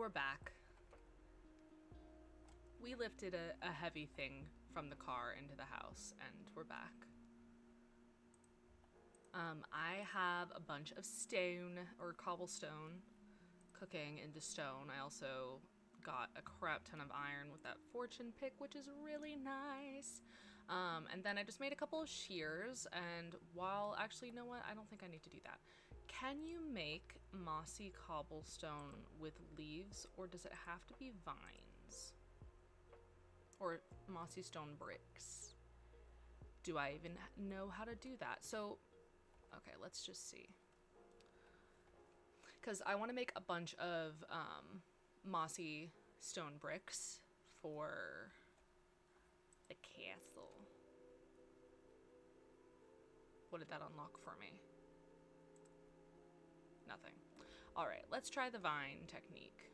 we're back. We lifted a heavy thing from the car into the house, and we're back. I have a bunch of stone, or cobblestone, cooking into stone. I also got a crap ton of iron with that fortune pick, which is really nice. And then I just made a couple of shears, and actually, you know what? I don't think I need to do that. Can you make mossy cobblestone with leaves, or does it have to be vines? Or mossy stone bricks? Do I even know how to do that? So, okay, let's just see. Because I want to make a bunch of mossy stone bricks for the castle. What did that unlock for me? Nothing. Alright, let's try the vine technique.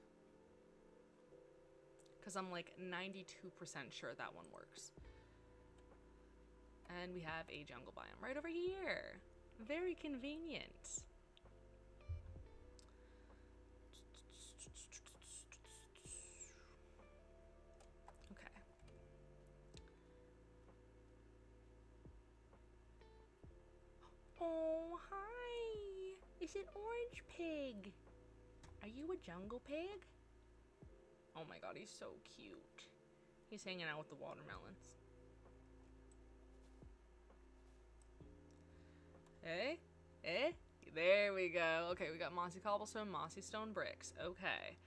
Because I'm like 92% sure that one works. And we have a jungle biome right over here. Very convenient. Okay. Oh, hi. It's an orange pig. Are you a jungle pig? Oh my god, he's so cute. He's hanging out with the watermelons. Hey? Eh? There we go. Okay, we got mossy cobblestone, mossy stone bricks. Okay.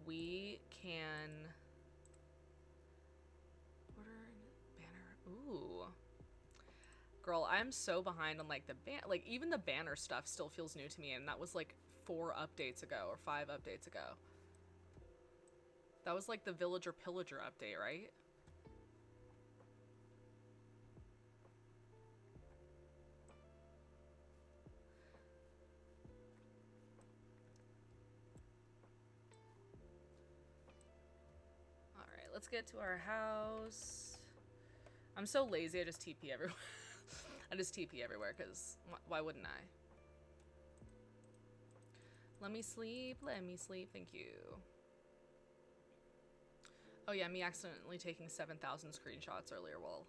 We can... order banner. Ooh. Girl, I'm so behind on like the like even the banner stuff still feels new to me, and that was like 4 updates ago or 5 updates ago. That was like the villager pillager update, right? Alright, let's get to our house. I'm so lazy, I just TP everywhere. I just TP everywhere, because why wouldn't I? Let me sleep, thank you. Oh yeah, me accidentally taking 7,000 screenshots earlier while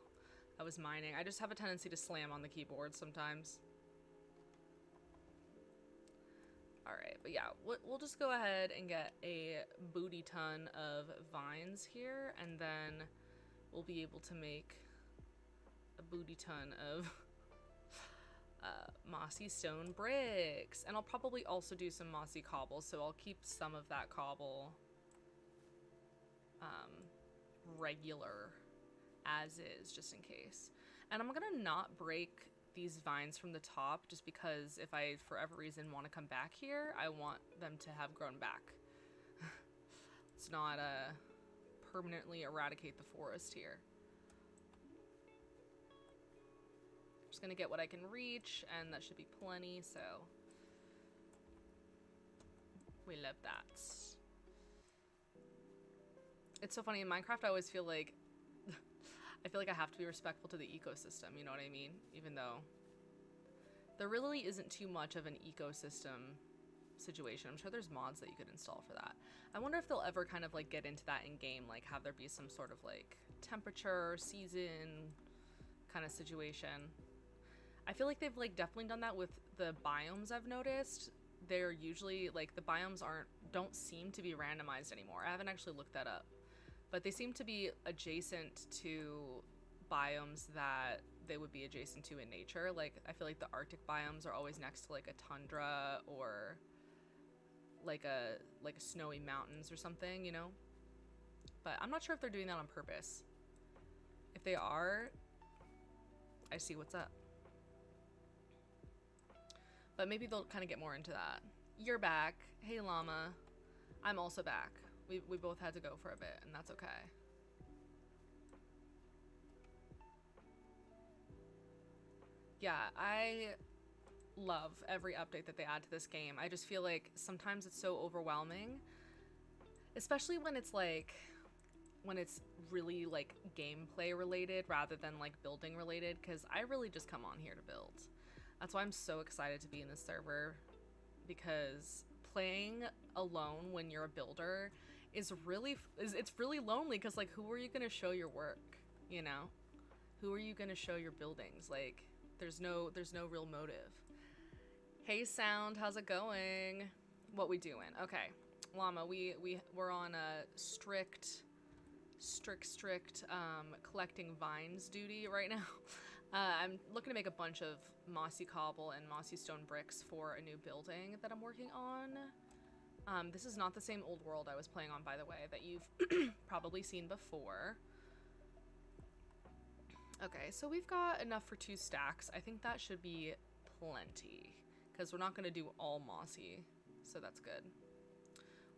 I was mining. I just have a tendency to slam on the keyboard sometimes. Alright, but yeah, we'll just go ahead and get a booty ton of vines here, and then we'll be able to make a booty ton of mossy stone bricks. And I'll probably also do some mossy cobble, so I'll keep some of that cobble regular as is, just in case. And I'm gonna not break these vines from the top, just because if I for whatever reason want to come back here, I want them to have grown back. Let's not permanently eradicate the forest here. Just gonna get what I can reach, and that should be plenty, so we love that. It's so funny in Minecraft, I always feel like I have to be respectful to the ecosystem, you know what I mean? Even though there really isn't too much of an ecosystem situation. I'm sure there's mods that you could install for that. I wonder if they'll ever kind of like get into that in game, like have there be some sort of like temperature, season kind of situation. I feel like they've like definitely done that with the biomes I've noticed. They're usually like the biomes don't seem to be randomized anymore. I haven't actually looked that up. But they seem to be adjacent to biomes that they would be adjacent to in nature. Like, I feel like the Arctic biomes are always next to like a tundra or like a snowy mountains or something, you know? But I'm not sure if they're doing that on purpose. If they are, I see what's up. But maybe they'll kind of get more into that. You're back. Hey, llama. I'm also back. We both had to go for a bit, and that's okay. Yeah, I love every update that they add to this game. I just feel like sometimes it's so overwhelming, especially when it's like, when it's really like gameplay related rather than like building related, because I really just come on here to build. That's why I'm so excited to be in this server, because playing alone when you're a builder is really, it's really lonely, because like, who are you going to show your work, you know? Who are you going to show your buildings? Like, there's no real motive. Hey Sound, how's it going? What we doing? Okay, Llama, we're on a strict collecting vines duty right now. I'm looking to make a bunch of mossy cobble and mossy stone bricks for a new building that I'm working on. This is not the same old world I was playing on, by the way, that you've probably seen before. Okay, so we've got enough for 2 stacks. I think that should be plenty, because we're not going to do all mossy, so that's good.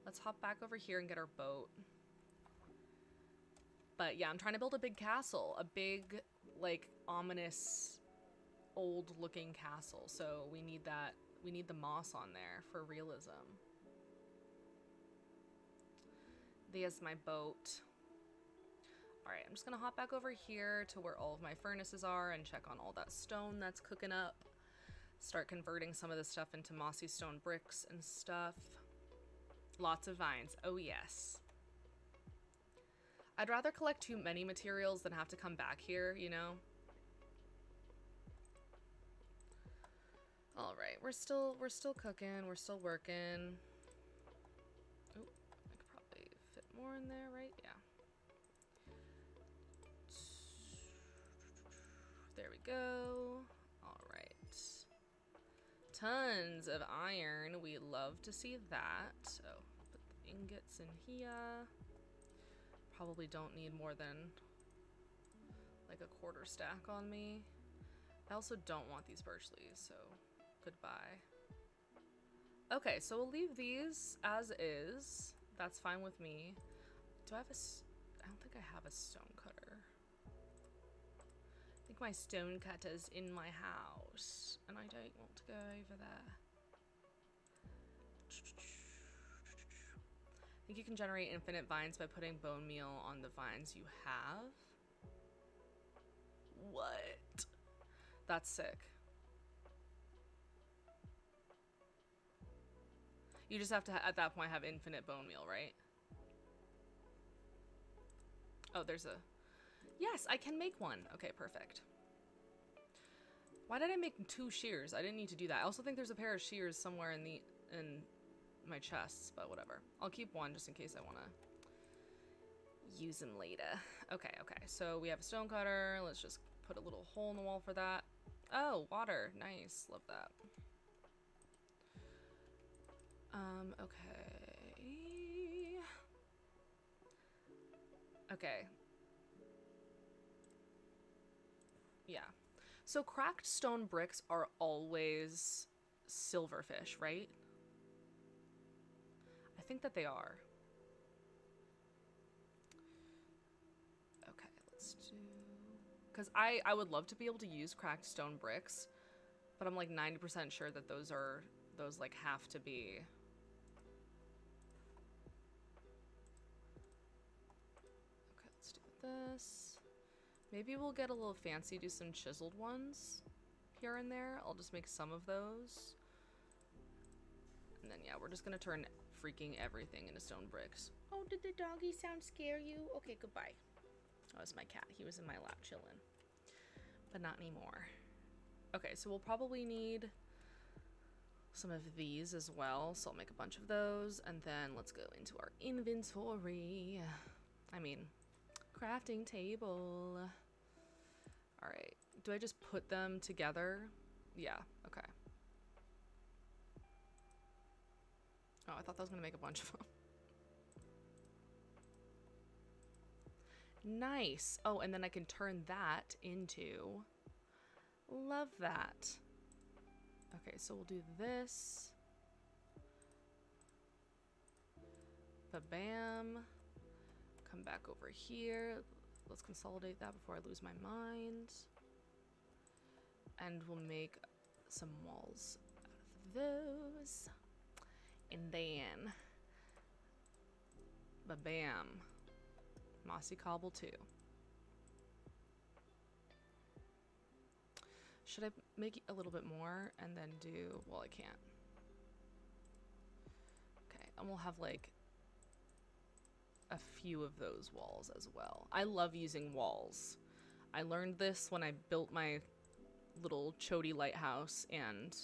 Let's hop back over here and get our boat. But yeah, I'm trying to build a big castle, a big, like, ominous, old-looking castle. So we need that. We need the moss on there for realism. There's my boat. All right, I'm just gonna hop back over here to where all of my furnaces are and check on all that stone that's cooking up. Start converting some of this stuff into mossy stone bricks and stuff. Lots of vines. Oh yes. I'd rather collect too many materials than have to come back here, you know? All right, we're still cooking, we're still working. Oh, I could probably fit more in there, right? Yeah. There we go. All right. Tons of iron. We love to see that. So, put the ingots in here. Probably don't need more than like a quarter stack on me. I also don't want these birch leaves, so goodbye. Okay, so we'll leave these as is. That's fine with me. Do I have I don't think I have a stone cutter. I think my stone cutter's in my house, and I don't want to go over there. I think you can generate infinite vines by putting bone meal on the vines you have. What? That's sick. You just have to, at that point, have infinite bone meal, right? Oh, there's a... Yes, I can make one. Okay, perfect. Why did I make 2 shears? I didn't need to do that. I also think there's a pair of shears somewhere in my chests, but whatever. I'll keep one just in case I want to use them later. Okay, so we have a stone cutter. Let's just put a little hole in the wall for that. Oh, water. Nice. Love that. Okay. Yeah. So cracked stone bricks are always silverfish, right? I think that they are. Okay, let's do... Because I would love to be able to use cracked stone bricks, but I'm like 90% sure that those like have to be... Okay, let's do this. Maybe we'll get a little fancy, do some chiseled ones here and there. I'll just make some of those. And then, yeah, we're just gonna turn freaking everything into stone bricks. Oh, did the doggy sound scare you? Okay, goodbye. Oh, it's my cat. He was in my lap chilling. But not anymore. Okay, so we'll probably need some of these as well. So I'll make a bunch of those. And then let's go into our inventory. I mean, crafting table. All right. Do I just put them together? Yeah, okay. Oh, I thought that was gonna make a bunch of them. Nice. Oh, and then I can turn that into... Love that. Okay, so we'll do this. Ba-bam. Come back over here. Let's consolidate that before I lose my mind. And we'll make some walls out of those. And then, ba-bam, mossy cobble too. Should I make a little bit more and then do, well, I can't. And we'll have like a few of those walls as well. I love using walls. I learned this when I built my little chody lighthouse, and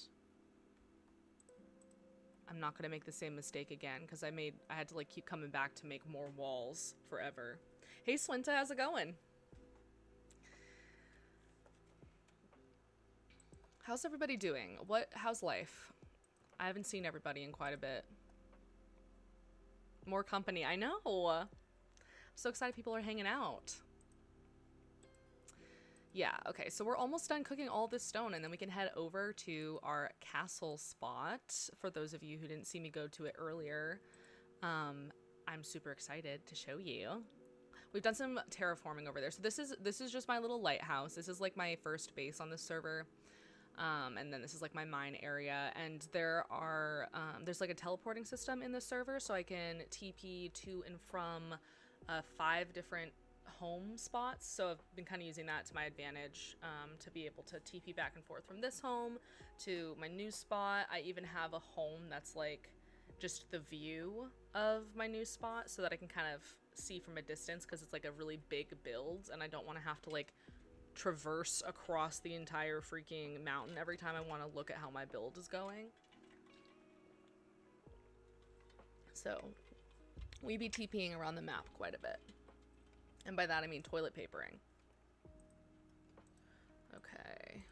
I'm not gonna make the same mistake again because I had to like keep coming back to make more walls forever. Hey Swinta, how's it going? How's everybody doing? How's life? I haven't seen everybody in quite a bit. More company, I know. I'm so excited people are hanging out. Yeah, okay, so we're almost done cooking all this stone, and then we can head over to our castle spot. For those of you who didn't see me go to it earlier, I'm super excited to show you. We've done some terraforming over there. So this is just my little lighthouse. This is like my first base on this server. And then this is like my mine area, and there's like a teleporting system in the server, so I can TP to and from 5 different home spots. So I've been kind of using that to my advantage, to be able to TP back and forth from this home to my new spot. I even have a home that's like just the view of my new spot so that I can kind of see from a distance, because it's like a really big build and I don't want to have to like traverse across the entire freaking mountain every time I want to look at how my build is going. So we be TPing around the map quite a bit. And by that I mean toilet papering. Okay.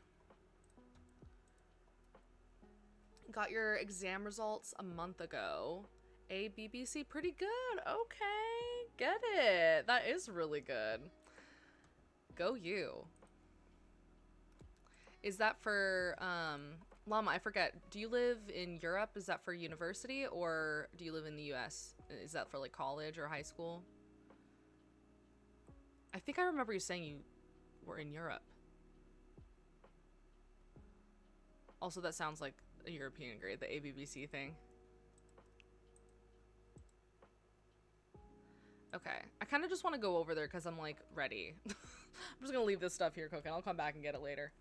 Got your exam results a month ago. A BBC, pretty good. Okay, get it. That is really good. Go you. Is that for, Llama, I forget, do you live in Europe? Is that for university, or do you live in the US? Is that for like college or high school? I think I remember you saying you were in Europe. Also, that sounds like a European grade, the ABBC thing. Okay, I kind of just want to go over there because I'm like ready. I'm just gonna leave this stuff here cooking. I'll come back and get it later.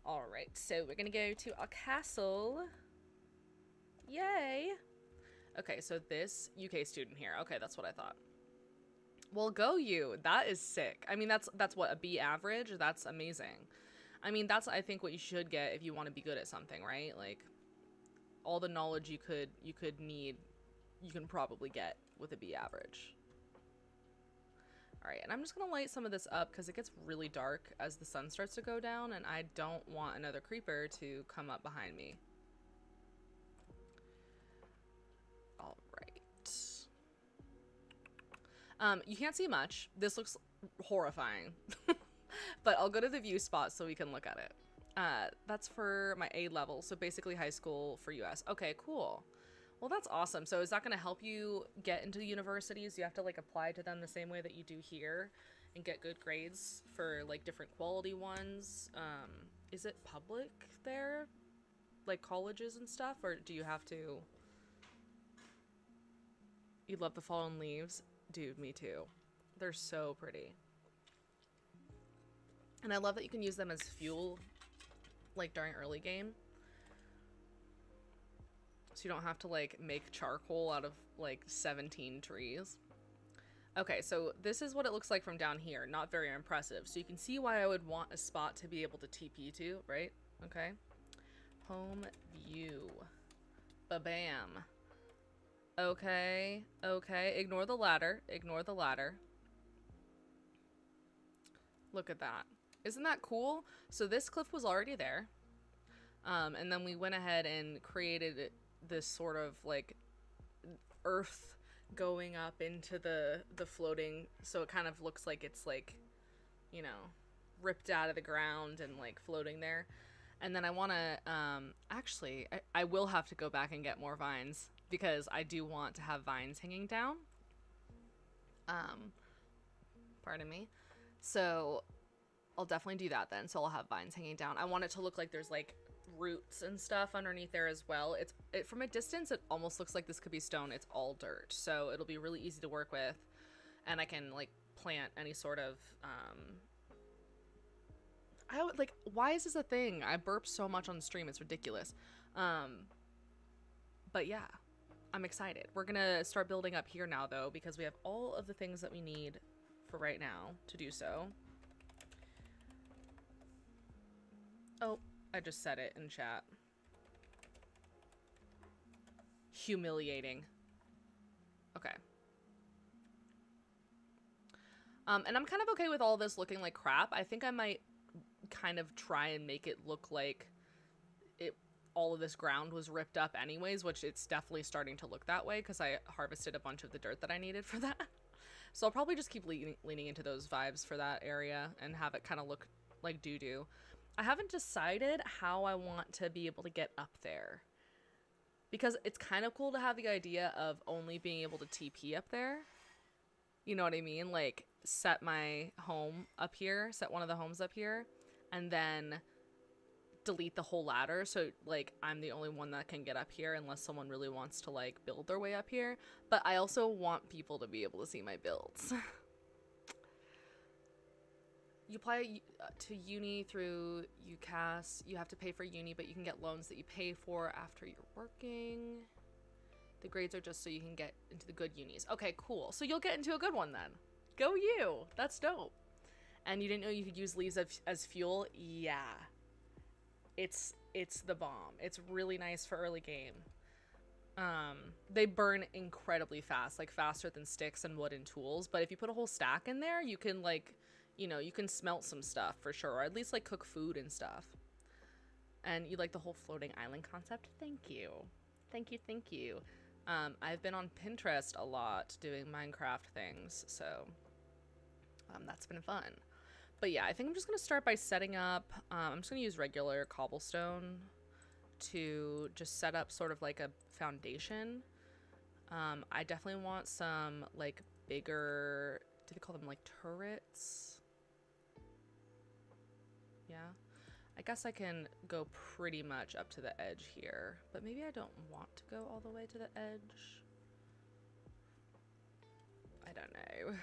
All right, so we're gonna go to our castle. Yay. Okay, so this UK student here. Okay, that's what I thought. Well, go you. That is sick. I mean, that's what, a B average? That's amazing. I mean, that's, I think, what you should get if you want to be good at something, right? Like, all the knowledge you could need, you can probably get with a B average. All right, and I'm just gonna light some of this up because it gets really dark as the sun starts to go down, and I don't want another creeper to come up behind me. All right. You can't see much. This looks horrifying, but I'll go to the view spot so we can look at it. That's for my A level, so basically high school for US. Okay, cool. Well, that's awesome. So is that going to help you get into universities? You have to like apply to them the same way that you do here and get good grades for like different quality ones. Is it public there? Like colleges and stuff? Or do you have to... You love the fallen leaves? Dude, me too. They're so pretty. And I love that you can use them as fuel like during early game. So you don't have to like make charcoal out of like 17 trees. Okay, so this is what it looks like from down here. Not very impressive. So you can see why I would want a spot to be able to TP to, right? Okay. Home view. Ba-bam. Okay, okay. Ignore the ladder. Ignore the ladder. Look at that. Isn't that cool? So this cliff was already there. And then we went ahead and created this sort of like earth going up into the floating, so it kind of looks like it's like, you know, ripped out of the ground and like floating there. And then I want to actually I will have to go back and get more vines because I do want to have vines hanging down. Pardon me. So I'll definitely do that then. So I'll have vines hanging down. I want it to look like there's like roots and stuff underneath there as well. It from a distance it almost looks like this could be stone. It's all dirt, so it'll be really easy to work with, and I can like plant any sort of I would like, why is this a thing? I burp so much on stream, it's ridiculous. But yeah, I'm excited. We're gonna start building up here now, though, because we have all of the things that we need for right now to do so. Oh, I just said it in chat. Humiliating. Okay. And I'm kind of okay with all this looking like crap. I think I might kind of try and make it look like all of this ground was ripped up anyways, which it's definitely starting to look that way because I harvested a bunch of the dirt that I needed for that. So I'll probably just keep leaning into those vibes for that area and have it kind of look like doo-doo. I haven't decided how I want to be able to get up there, because it's kind of cool to have the idea of only being able to TP up there. You know what I mean? Like, set my home up here, set one of the homes up here, and then delete the whole ladder, so like I'm the only one that can get up here unless someone really wants to like build their way up here. But I also want people to be able to see my builds. You apply to uni through UCAS. You have to pay for uni, but you can get loans that you pay for after you're working. The grades are just so you can get into the good unis. Okay, cool. So you'll get into a good one then. Go you. That's dope. And you didn't know you could use leaves as fuel? Yeah. It's the bomb. It's really nice for early game. They burn incredibly fast, like faster than sticks and wood and tools. But if you put a whole stack in there, you can like, you know, you can smelt some stuff for sure, or at least like cook food and stuff. And you like the whole floating island concept? Thank you. Thank you, thank you. I've been on Pinterest a lot doing Minecraft things, so that's been fun. But yeah, I think I'm just going to start by setting up, I'm just going to use regular cobblestone to just set up sort of like a foundation. I definitely want some like bigger, do they call them like turrets? Yeah. I guess I can go pretty much up to the edge here, but maybe I don't want to go all the way to the edge. I don't know.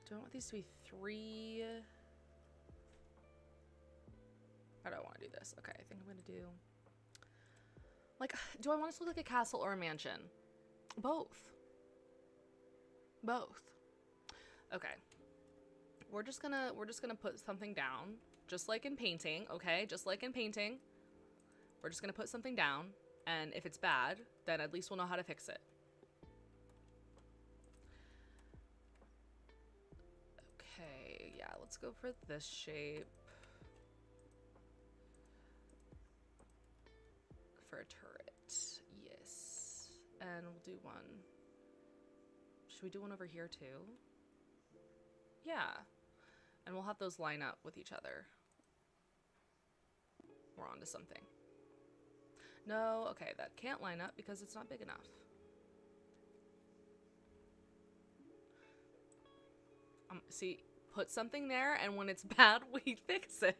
Do I want these to be 3? I don't want to do this. Okay, I think I'm going to do... Like, do I want it to look like a castle or a mansion? Both. Both. Okay. We're just gonna put something down, just like in painting, okay? Just like in painting. We're just gonna put something down, and if it's bad, then at least we'll know how to fix it. Okay, yeah, let's go for this shape. For a turret, yes. And we'll do one. Should we do one over here too? Yeah. And we'll have those line up with each other. We're onto something. No, okay, that can't line up because it's not big enough. See, put something there, and when it's bad, we fix it.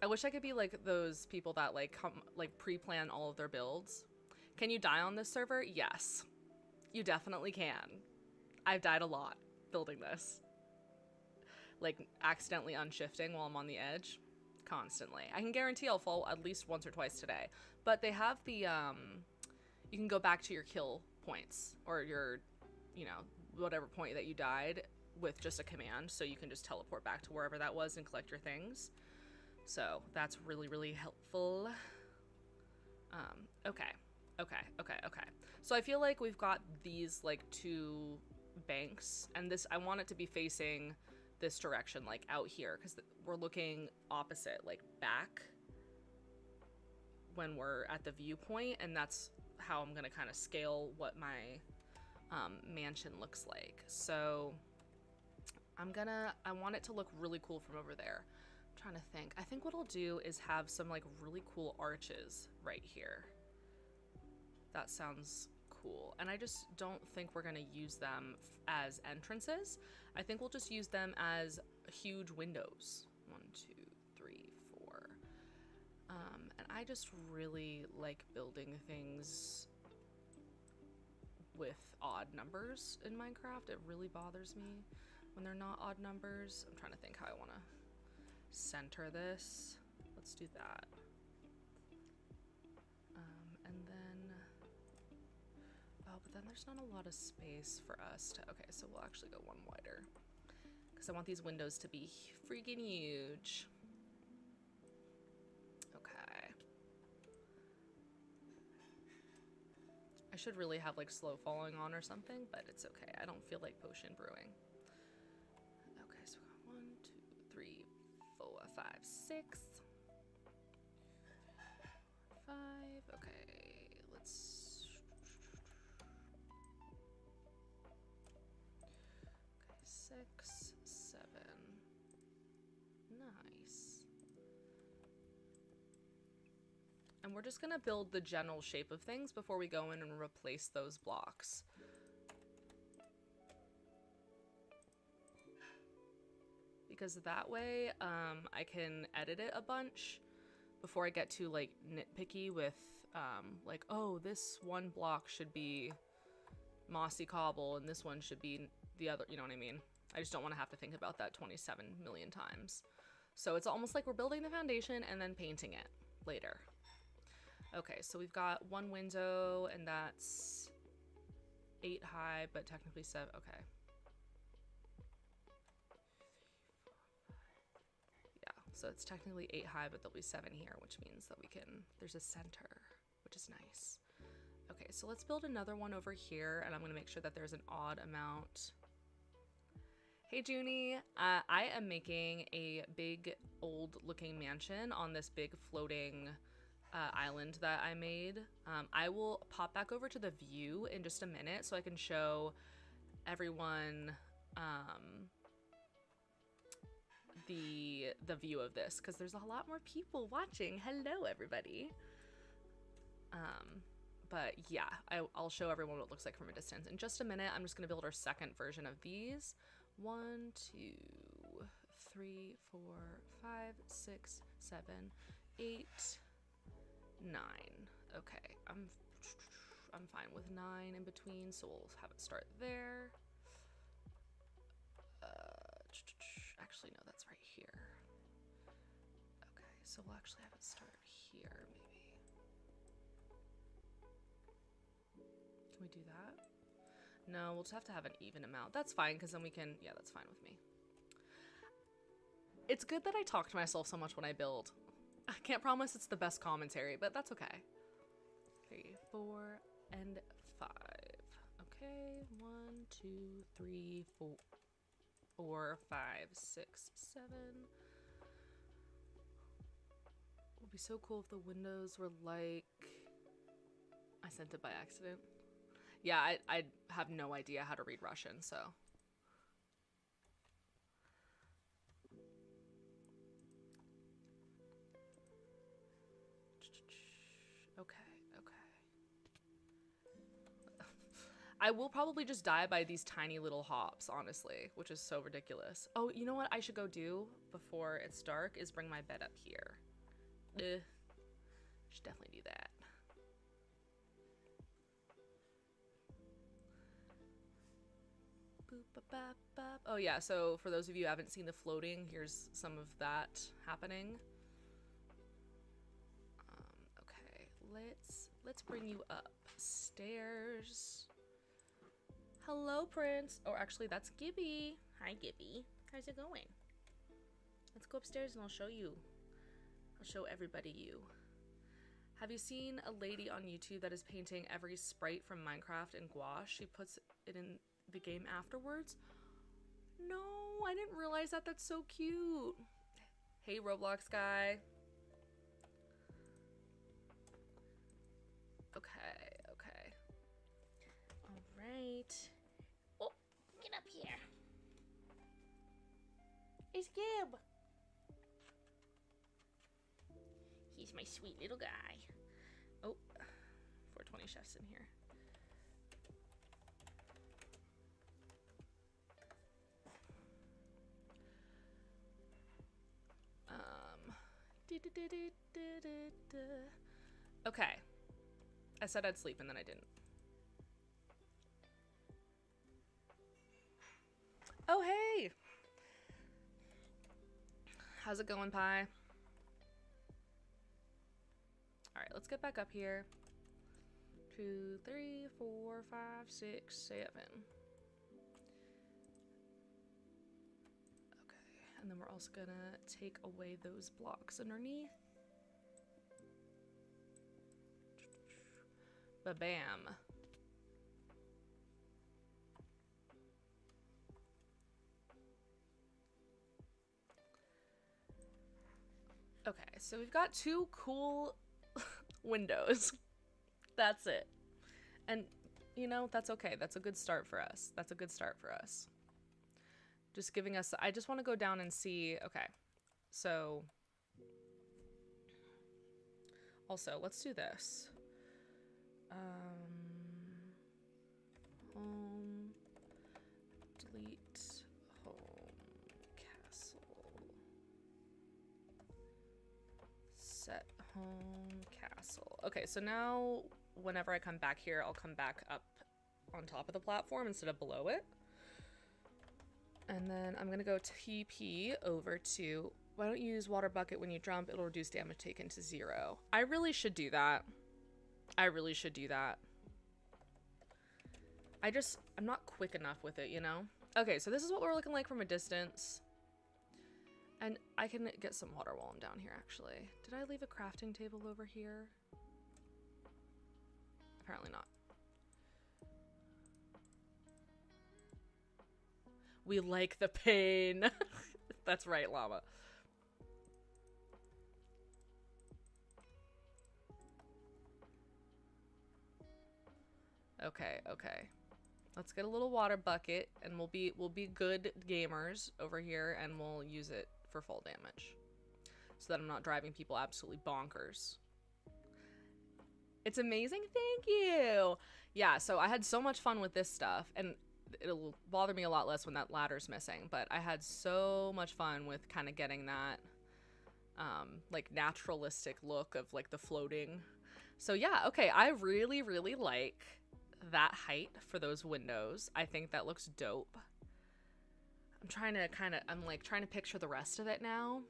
I wish I could be like those people that like pre-plan all of their builds. Can you die on this server? Yes, you definitely can. I've died a lot building this. Like accidentally unshifting while I'm on the edge. Constantly. I can guarantee I'll fall at least once or twice today. But they have the, you can go back to your kill points or your, you know, whatever point that you died with just a command. So you can just teleport back to wherever that was and collect your things. So that's really, really helpful. Okay. So I feel like we've got these like 2 banks, and this, I want it to be facing this direction, like out here, because we're looking opposite, like back when we're at the viewpoint, and that's how I'm gonna kind of scale what my mansion looks like. So I want it to look really cool from over there. I'm trying to think. I think what I'll do is have some like really cool arches right here. That sounds cool. And I just don't think we're gonna use them as entrances. I think we'll just use them as huge windows. 1, 2, 3, 4. And I just really like building things with odd numbers in Minecraft. It really bothers me when they're not odd numbers. I'm trying to think how I want to center this. Let's do that. And then, oh, but then there's not a lot of space for us to, okay, so we'll actually go one wider because I want these windows to be freaking huge. Okay. I should really have like slow falling on or something, but it's okay. I don't feel like potion brewing. Okay, so we got 1, 2, 3, 4, 5, 6. 5. Okay, let's. Okay, 6, 7. Nice. And we're just gonna build the general shape of things before we go in and replace those blocks. Because that way, I can edit it a bunch before I get too like nitpicky with like, oh, this one block should be mossy cobble and this one should be the other, you know what I mean? I just don't want to have to think about that 27 million times. So it's almost like we're building the foundation and then painting it later. Okay, so we've got one window and that's 8 high, but technically 7, okay. So it's technically 8 high, but there'll be 7 here, which means that we can, there's a center, which is nice. Okay, so let's build another one over here, and I'm gonna make sure that there's an odd amount. Hey Junie, I am making a big old looking mansion on this big floating island that I made. I will pop back over to the view in just a minute so I can show everyone the view of this, because there's a lot more people watching. Hello everybody. But yeah, I'll show everyone what it looks like from a distance in just a minute. I'm just gonna build our second version of these. 1, 2, 3, 4, 5, 6, 7, 8, 9. Okay, I'm fine with 9 in between, so we'll have it start there. Actually, no, that's right here. Okay, so we'll actually have it start here, maybe. Can we do that? No, we'll just have to have an even amount. That's fine, because then we can, yeah, that's fine with me. It's good that I talk to myself so much when I build. I can't promise it's the best commentary, but that's okay. 3, 4, and 5. Okay, 1, 2, 3, 4. 4, 5, 6, 7. It would be so cool if the windows were like... I sent it by accident. Yeah, I have no idea how to read Russian, so... Okay. I will probably just die by these tiny little hops, honestly, which is so ridiculous. Oh, you know what I should go do before it's dark is bring my bed up here. Should definitely do that. Oh yeah, so for those of you who haven't seen the floating, here's some of that happening. Okay, let's bring you upstairs. Hello, Prince. Oh, actually, that's Gibby. Hi, Gibby. How's it going? Let's go upstairs and I'll show you. I'll show everybody you. Have you seen a lady on YouTube that is painting every sprite from Minecraft in gouache? She puts it in the game afterwards. No, I didn't realize that. That's so cute. Hey, Roblox guy. Okay. All right. Oh, get up here. It's Gib. He's my sweet little guy. Oh, 420 chefs in here. Okay. I said I'd sleep and then I didn't. Oh, hey! How's it going, Pie? All right, let's get back up here. 2, 3, 4, 5, 6, 7. Okay, and then we're also gonna take away those blocks underneath. Ba-bam. Okay, so we've got 2 cool windows. That's it. And, you know, that's okay. That's a good start for us. That's a good start for us. Just giving us... I just want to go down and see... Okay, so... Also, let's do this. Home... Delete... Home... Castle... Set home... Castle. Okay, so now... Whenever I come back here, I'll come back up on top of the platform instead of below it. And then I'm gonna go TP over to, why don't you use water bucket when you jump? It'll reduce damage taken to 0. I really should do that. I really should do that. I'm not quick enough with it, you know? Okay, so this is what we're looking like from a distance. And I can get some water while I'm down here, actually. Did I leave a crafting table over here? Apparently not. We like the pain. That's right, llama. Okay, okay. Let's get a little water bucket and we'll be good gamers over here and we'll use it for full damage. So that I'm not driving people absolutely bonkers. It's amazing, thank you! Yeah, so I had so much fun with this stuff, and it'll bother me a lot less when that ladder's missing, but I had so much fun with kind of getting that, like, naturalistic look of, like, the floating. So yeah, okay, I really, really like that height for those windows. I think that looks dope. I'm trying to picture the rest of it now.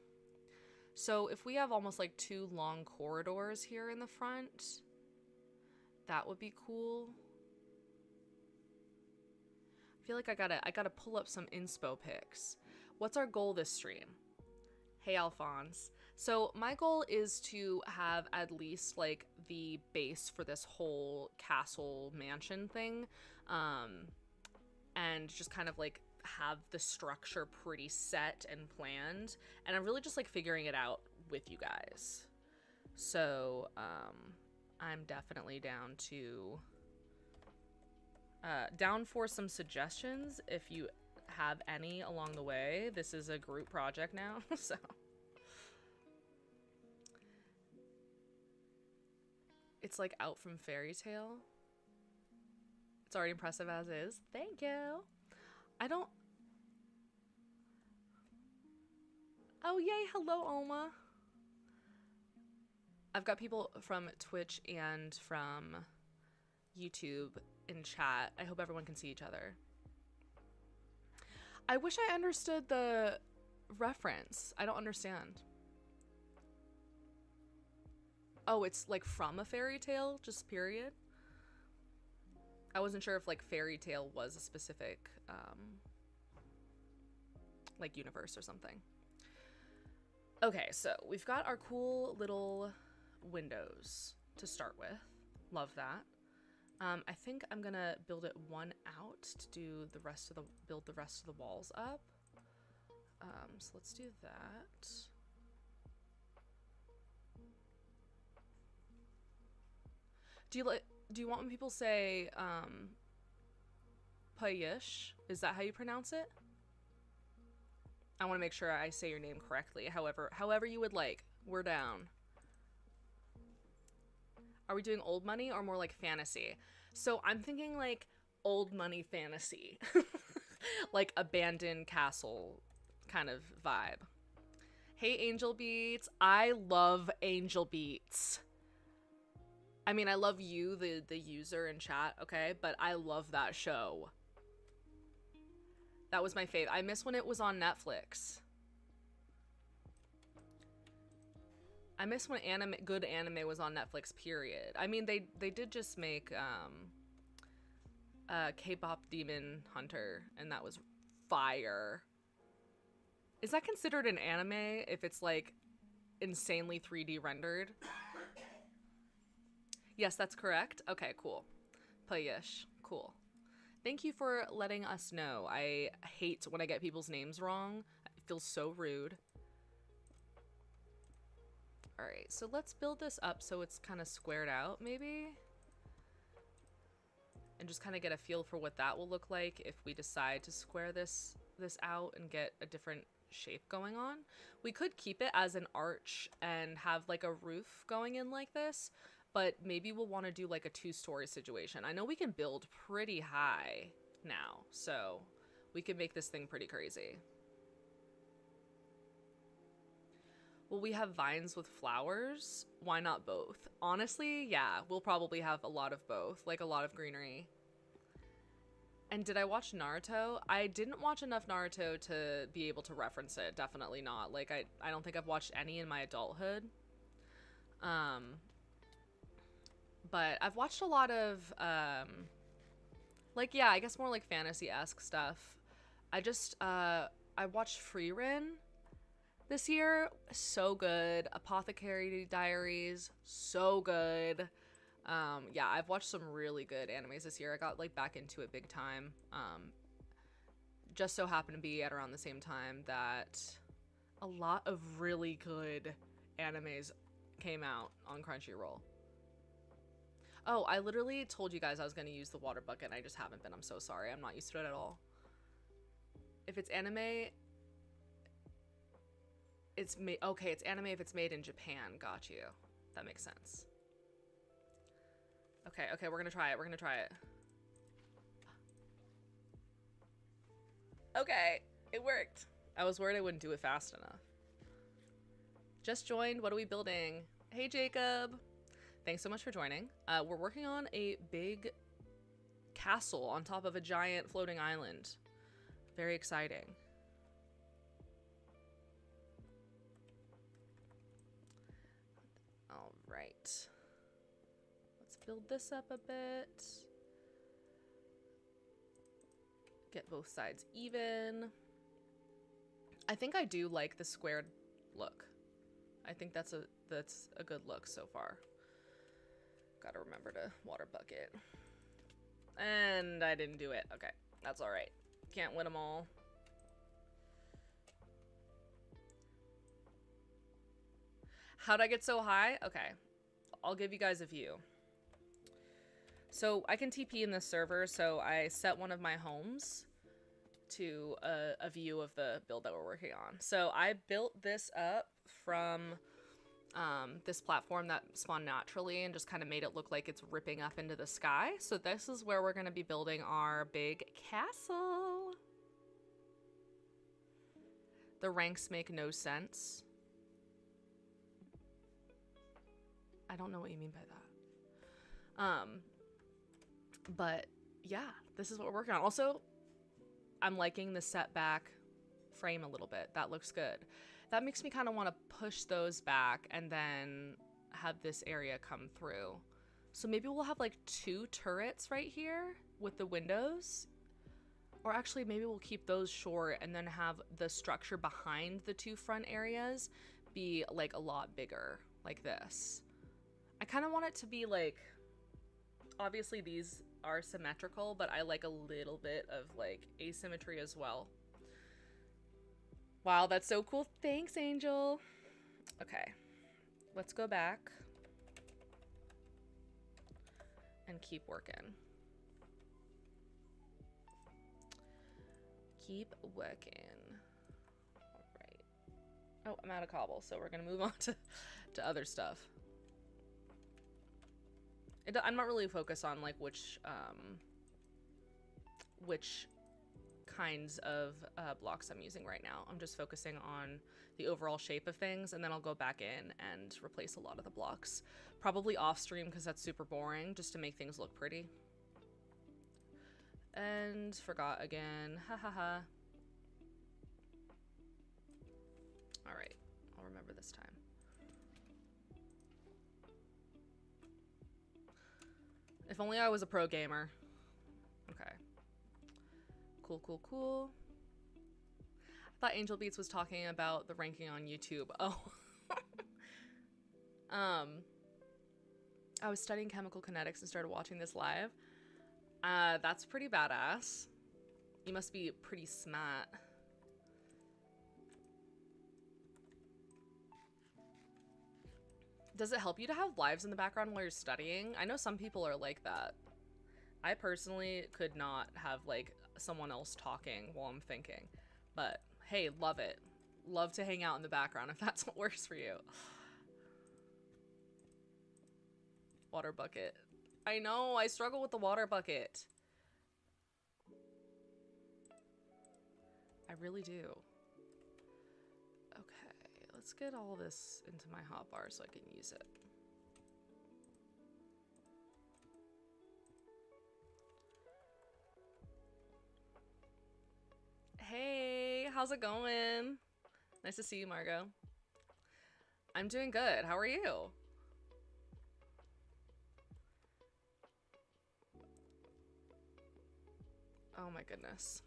So if we have almost, like, 2 long corridors here in the front... That would be cool. I feel like I gotta pull up some inspo pics. What's our goal this stream? Hey, Alphonse. So my goal is to have at least like the base for this whole castle mansion thing, and just kind of like have the structure pretty set and planned. And I'm really just like figuring it out with you guys. So, I'm definitely down for some suggestions if you have any along the way. This is a group project now, so. It's like out from Fairy Tale. It's already impressive as is. Thank you. Oh, yay. Hello, Oma. I've got people from Twitch and from YouTube in chat. I hope everyone can see each other. I wish I understood the reference. I don't understand. Oh, it's like from a fairy tale, just period? I wasn't sure if like fairy tale was a specific like universe or something. Okay, so we've got our cool little windows to start with. Love that. I think I'm gonna build it one out to do the rest of build the rest of the walls up. So let's do that. Do you want when people say Payish? Is that how you pronounce it? I want to make sure I say your name correctly. However you would like. We're down. Are we doing old money or more like fantasy? So I'm thinking like old money fantasy. Like abandoned castle kind of vibe. Hey, Angel Beats. I love Angel Beats. I mean, I love you, the user in chat, okay? But I love that show. That was my fave. I miss when it was on Netflix. I miss when good anime was on Netflix, period. I mean, they did just make K-pop Demon Hunter, and that was fire. Is that considered an anime if it's like insanely 3D rendered? Yes, that's correct. Okay, cool. Playish. Cool. Thank you for letting us know. I hate when I get people's names wrong. It feels so rude. All right, so let's build this up so it's kind of squared out, maybe? And just kind of get a feel for what that will look like if we decide to square this out and get a different shape going on. We could keep it as an arch and have like a roof going in like this, but maybe we'll want to do like a 2-story situation. I know we can build pretty high now, so we can make this thing pretty crazy. Will we have vines with flowers? Why not both? Honestly, yeah, we'll probably have a lot of both, like a lot of greenery. And did I watch Naruto? I didn't watch enough Naruto to be able to reference it. Definitely not. Like, I don't think I've watched any in my adulthood. But I've watched a lot of, like, yeah, I guess more like fantasy-esque stuff. I watched Frieren this year. So good. Apothecary Diaries, so good. Yeah, I've watched some really good animes this year. I got like back into it big time. Just so happened to be at around the same time that a lot of really good animes came out on Crunchyroll. Oh, I literally told you guys I was going to use the water bucket and I just haven't been. I'm so sorry. I'm not used to it at all. If it's anime, it's made. Okay, it's anime if it's made in Japan. Got you. That makes sense. Okay, we're gonna try it. We're gonna try it. Okay, it worked. I was worried I wouldn't do it fast enough. Just joined. What are we building? Hey, Jacob. Thanks so much for joining. We're working on a big castle on top of a giant floating island. Very exciting. All right. Let's build this up a bit. Get both sides even. I think I do like the squared look. I think that's a good look so far. Gotta remember to water bucket. And I didn't do it. Okay, that's all right. Can't win them all. How'd I get so high? Okay, I'll give you guys a view. So I can TP in this server, so I set one of my homes to a view of the build that we're working on. So I built this up from this platform that spawned naturally and just kind of made it look like it's ripping up into the sky. So this is where we're going to be building our big castle. The ranks make no sense. I don't know what you mean by that. But yeah, this is what we're working on. Also, I'm liking the setback frame a little bit. That looks good. That makes me kind of want to push those back and then have this area come through. So maybe we'll have like 2 turrets right here with the windows. Or actually, maybe we'll keep those short and then have the structure behind the 2 front areas be like a lot bigger, like this. I kind of want it to be like, obviously these are symmetrical, but I like a little bit of like asymmetry as well. Wow, that's so cool. Thanks, Angel. Okay, let's go back and keep working. Keep working. All right. Oh, I'm out of cobble, so we're gonna move on to other stuff. I'm not really focused on like which kinds of blocks I'm using right now. I'm just focusing on the overall shape of things, and then I'll go back in and replace a lot of the blocks. Probably off stream because that's super boring, just to make things look pretty. And forgot again. Ha ha ha. All right, I'll remember this time. If only I was a pro gamer. Okay. Cool, cool, cool. I thought Angel Beats was talking about the ranking on YouTube. Oh. I was studying chemical kinetics and started watching this live. That's pretty badass. You must be pretty smart. Does it help you to have lives in the background while you're studying? I know some people are like that. I personally could not have like someone else talking while I'm thinking, but hey, love it. Love to hang out in the background if that's what works for you. Water bucket. I know, I struggle with the water bucket. I really do. Okay, let's get all this into my hotbar so I can use it. Hey, how's it going? Nice to see you, Margot. I'm doing good. How are you? Oh my goodness.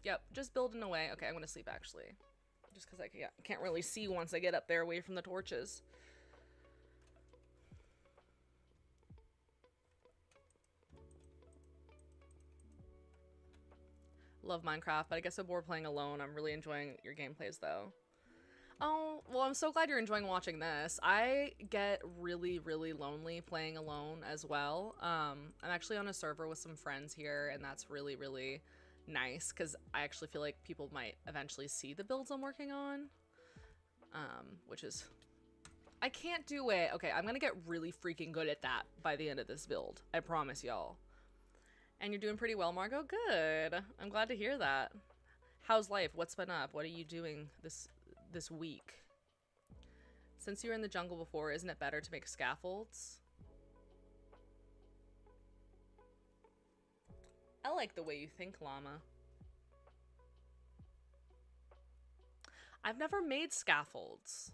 Yep, just building away. Okay, I'm gonna sleep actually. Just because I can't really see once I get up there away from the torches. Love Minecraft, but I guess I'm bored playing alone. I'm really enjoying your gameplays though. Oh, well, I'm so glad you're enjoying watching this. I get really, really lonely playing alone as well. I'm actually on a server with some friends here, and that's really, really nice because I actually feel like people might eventually see the builds I'm working on, which is... I can't do it. Okay, I'm gonna get really freaking good at that by the end of this build. I promise y'all. And you're doing pretty well, Margot? Good. I'm glad to hear that. How's life? What's been up? What are you doing this week? Since you were in the jungle before, isn't it better to make scaffolds? I like the way you think, llama. I've never made scaffolds.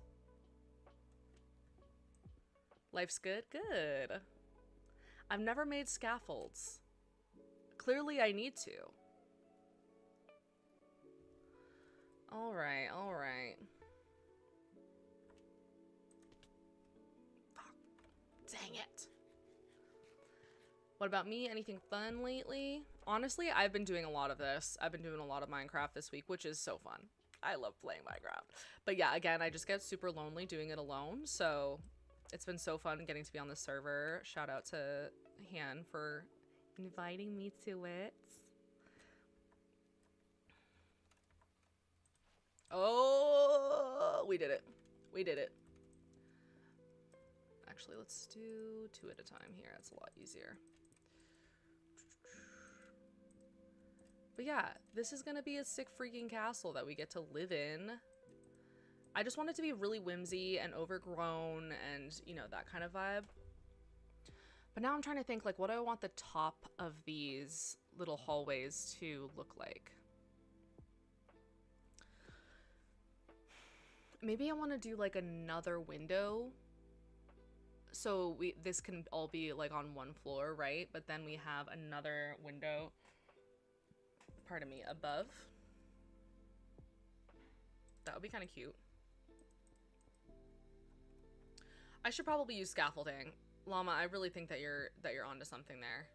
Life's good? Good. I've never made scaffolds. Clearly I need to. Alright, alright. Fuck. Dang it. What about me? Anything fun lately? Honestly, I've been doing a lot of this. I've been doing a lot of Minecraft this week, which is so fun. I love playing Minecraft. But yeah, again, I just get super lonely doing it alone, so it's been so fun getting to be on the server. Shout out to Han for inviting me to it. Oh, we did it. We did it. Actually, let's do 2 at a time here. It's a lot easier. But yeah, this is gonna be a sick freaking castle that we get to live in. I just want it to be really whimsy and overgrown and, you know, that kind of vibe. But now I'm trying to think, like, what do I want the top of these little hallways to look like? Maybe I want to do, like, another window. So this can all be, like, on one floor, right? But then we have another window, pardon me, above. That would be kind of cute. I should probably use scaffolding. Llama, I really think that you're onto something there.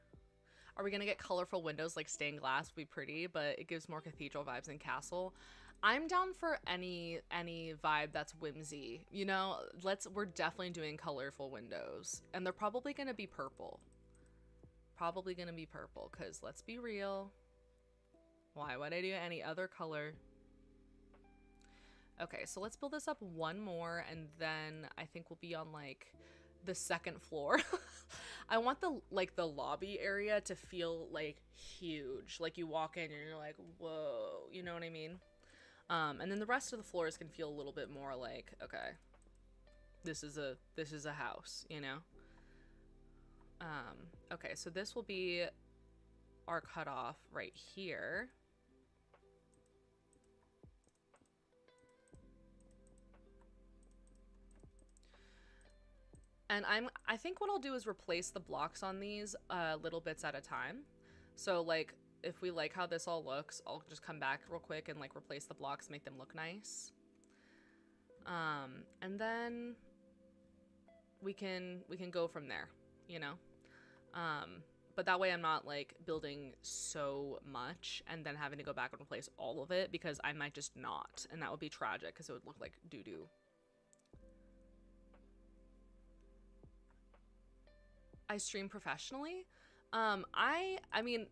Are we gonna get colorful windows like stained glass? Would be pretty, but it gives more cathedral vibes than castle. I'm down for any vibe that's whimsy. You know, we're definitely doing colorful windows, and they're probably gonna be purple. Probably gonna be purple, cause let's be real. Why would I do any other color? Okay, so let's build this up one more, and then I think we'll be on like the second floor. I want the lobby area to feel like huge. Like you walk in and you're like, whoa, you know what I mean? And then the rest of the floors can feel a little bit more like, okay, this is a house, you know? Okay, so this will be our cutoff right here. And I think what I'll do is replace the blocks on these little bits at a time. So like if we like how this all looks, I'll just come back real quick and like replace the blocks, make them look nice. And then we can go from there, you know? But that way I'm not like building so much and then having to go back and replace all of it, because I might just not, and that would be tragic because it would look like doo-doo. I stream professionally. I mean,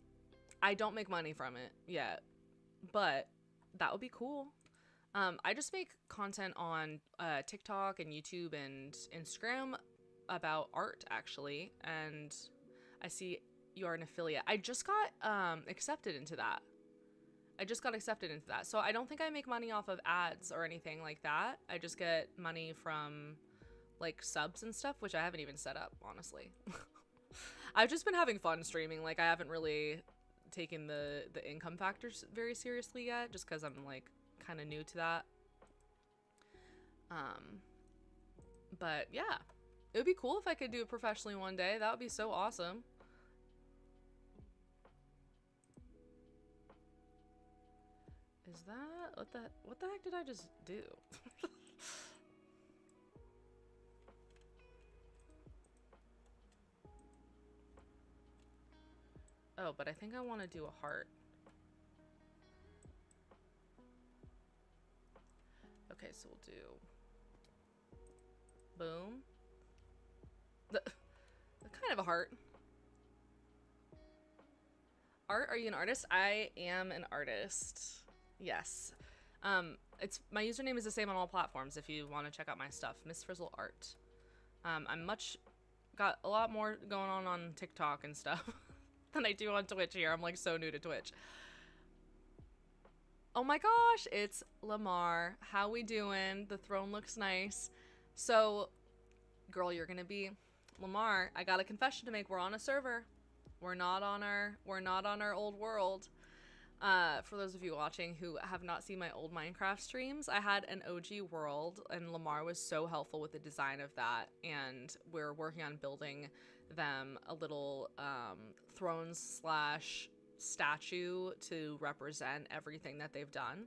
I don't make money from it yet, but that would be cool. I just make content on TikTok and YouTube and Instagram about art, actually, and I see you're an affiliate. I just got accepted into that. So I don't think I make money off of ads or anything like that. I just get money from like subs and stuff, which I haven't even set up, honestly. I've just been having fun streaming. Like, I haven't really taken the income factors very seriously yet, just because I'm like kind of new to that. But yeah, it would be cool if I could do it professionally one day. That would be so awesome. Is that what the heck did I just do? Oh, but I think I want to do a heart. Okay, so we'll do boom. The kind of a heart. Art, are you an artist? I am an artist. Yes. It's my username is the same on all platforms if you want to check out my stuff. Miss Frizzle Art. Got a lot more going on TikTok and stuff than I do on Twitch here. I'm like so new to Twitch. Oh my gosh, it's Lamar. How we doing? The throne looks nice. So, girl, you're gonna be Lamar. I got a confession to make. We're on a server. We're not on our old world. For those of you watching who have not seen my old Minecraft streams, I had an OG world, and Lamar was so helpful with the design of that, and we're working on building them a little throne slash statue to represent everything that they've done,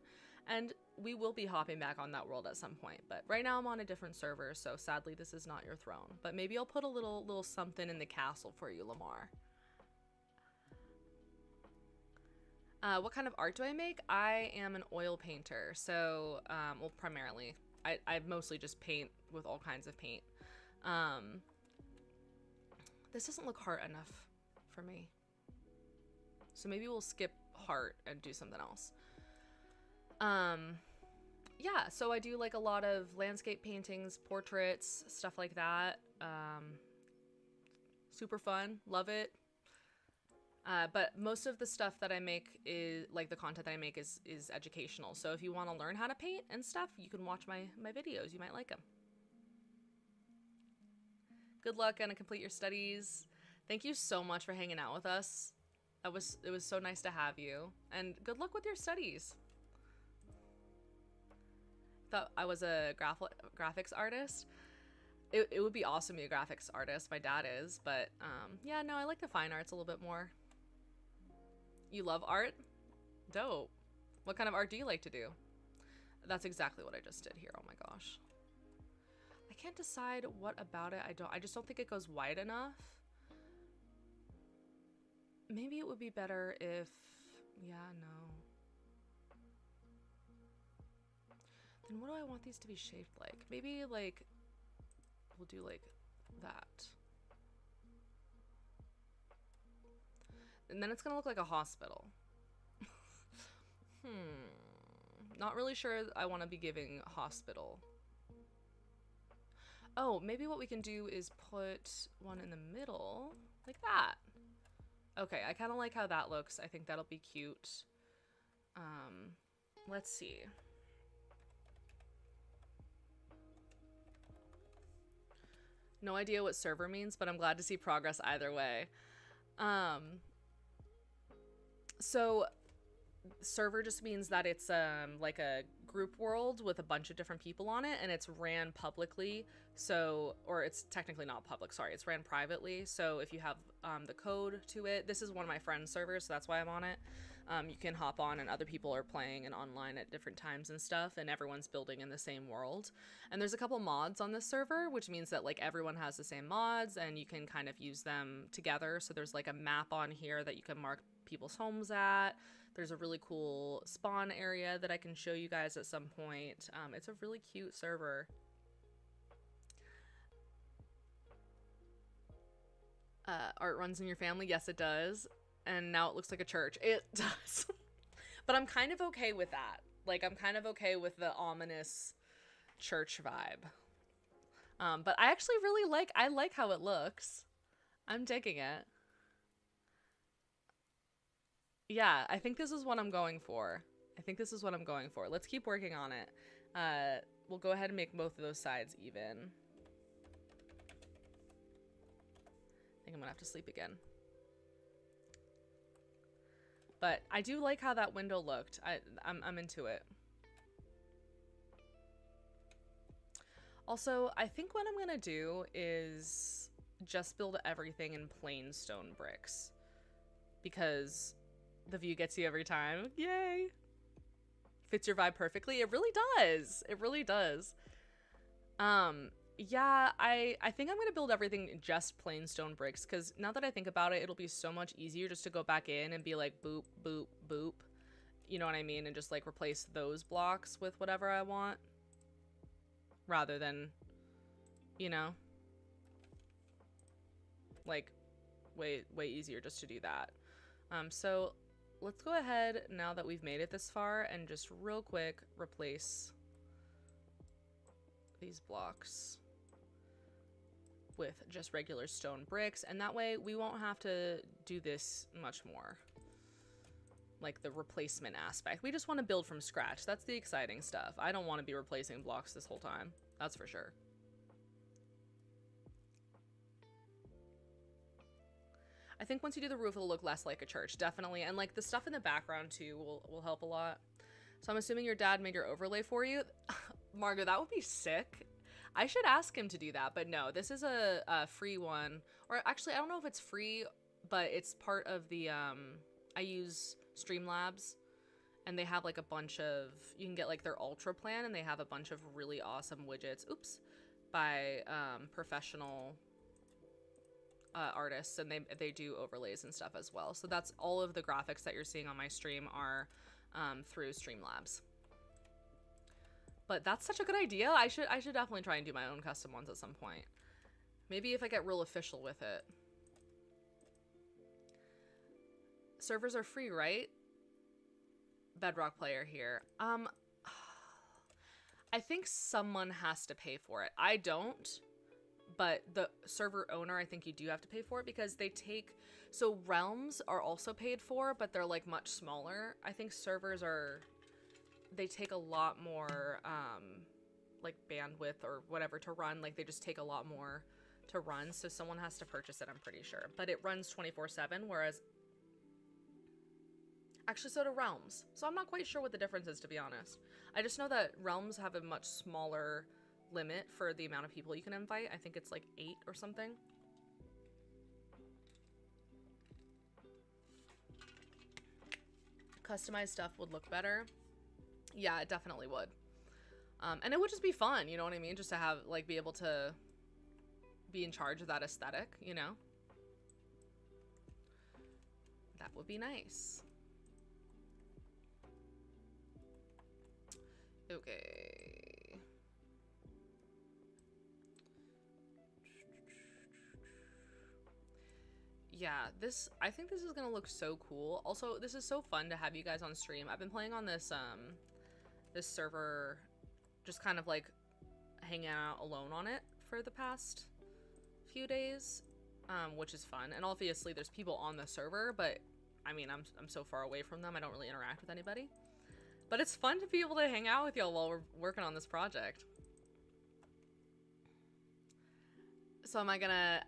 and we will be hopping back on that world at some point. But right now I'm on a different server, so sadly this is not your throne, but maybe I'll put a little something in the castle for you, Lamar. What kind of art do I make? I am an oil painter, so well, primarily I mostly just paint with all kinds of paint. This doesn't look heart enough for me, so maybe we'll skip heart and do something else. Yeah, so I do like a lot of landscape paintings, portraits, stuff like that. Super fun, love it. But most of the stuff that I make is like the content that I make is educational. So if you want to learn how to paint and stuff, you can watch my videos. You might like them. Good luck and complete your studies. Thank you so much for hanging out with us. It was so nice to have you, and good luck with your studies. Thought I was a graphics artist. It would be awesome to be a graphics artist. My dad is, but yeah, no, I like the fine arts a little bit more. You love art? Dope. What kind of art do you like to do? That's exactly what I just did here. Oh my gosh. I can't decide what about it. I just don't think it goes wide enough. Maybe it would be better if, yeah, no. Then what do I want these to be shaped like? Maybe like, we'll do like that. And then it's gonna look like a hospital. Not really sure I want to be giving hospital. Oh, maybe what we can do is put one in the middle, like that. Okay, I kind of like how that looks. I think that'll be cute. Let's see. No idea what server means, but I'm glad to see progress either way. So server just means that it's like a group world with a bunch of different people on it, and it's ran publicly. So, or it's technically not public, sorry, it's ran privately. So if you have the code to it, this is one of my friend's servers, so that's why I'm on it. You can hop on and other people are playing and online at different times and stuff, and everyone's building in the same world. And there's a couple mods on this server, which means that like everyone has the same mods and you can kind of use them together. So there's like a map on here that you can mark people's homes at. There's a really cool spawn area that I can show you guys at some point. It's a really cute server. Art runs in your family? Yes, it does. And now it looks like a church. It does. But I'm kind of okay with that. Like, I'm kind of okay with the ominous church vibe. But I actually really like how it looks. I'm digging it. Yeah, I think this is what I'm going for. Let's keep working on it. We'll go ahead and make both of those sides even. I think I'm gonna have to sleep again. But I do like how that window looked. I'm into it. Also, I think what I'm gonna do is just build everything in plain stone bricks, because the view gets you every time. Yay! Fits your vibe perfectly. It really does. It really does. Yeah, I think I'm gonna build everything just plain stone bricks, because now that I think about it, it'll be so much easier just to go back in and be like boop, boop, boop. You know what I mean? And just like replace those blocks with whatever I want, rather than, you know, like way easier just to do that. So let's go ahead now that we've made it this far and just real quick replace these blocks with just regular stone bricks, and that way we won't have to do this much more, like the replacement aspect. We just want to build from scratch. That's the exciting stuff. I don't want to be replacing blocks this whole time, that's for sure. I think once you do the roof, it'll look less like a church, definitely. And like the stuff in the background too will help a lot. So I'm assuming your dad made your overlay for you. Margo, that would be sick. I should ask him to do that, but no, this is a free one. Or actually, I don't know if it's free, but it's part of the, I use Streamlabs, and they have like a bunch of, you can get like their ultra plan, and they have a bunch of really awesome widgets, oops, by professional artists, and they do overlays and stuff as well. So that's all of the graphics that you're seeing on my stream are through Streamlabs. But that's such a good idea. I should definitely try and do my own custom ones at some point. Maybe if I get real official with it. Servers are free, right? Bedrock player here. I think someone has to pay for it. I don't, but the server owner, I think you do have to pay for it, because they take, so realms are also paid for, but they're like much smaller. I think servers are, they take a lot more like bandwidth or whatever to run. Like they just take a lot more to run, so someone has to purchase it, I'm pretty sure. But it runs 24/7, whereas actually so do realms. So I'm not quite sure what the difference is, to be honest. I just know that realms have a much smaller limit for the amount of people you can invite. I think it's like 8 or something. Customized stuff would look better. Yeah, it definitely would. And it would just be fun, you know what I mean? Just to have, like, be able to be in charge of that aesthetic, you know? That would be nice. Okay. Yeah, I think this is gonna look so cool. Also, this is so fun to have you guys on stream. I've been playing on this, this server, just kind of like hanging out alone on it for the past few days, which is fun. And obviously there's people on the server, but I mean, I'm so far away from them, I don't really interact with anybody. But it's fun to be able to hang out with y'all while we're working on this project. So am I gonna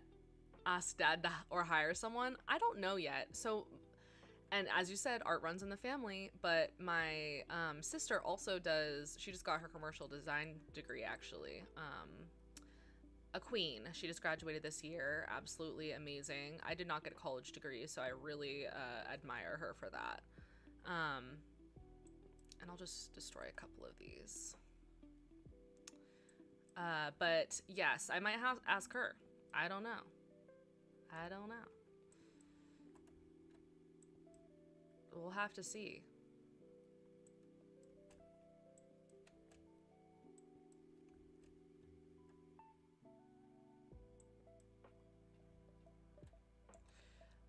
ask dad to, or hire someone? I don't know yet. So And as you said, art runs in the family, but my sister also does, she just got her commercial design degree, actually. A queen. She just graduated this year. Absolutely amazing. I did not get a college degree, so I really admire her for that. And I'll just destroy a couple of these. But yes, I might ask her. I don't know. I don't know. We'll have to see.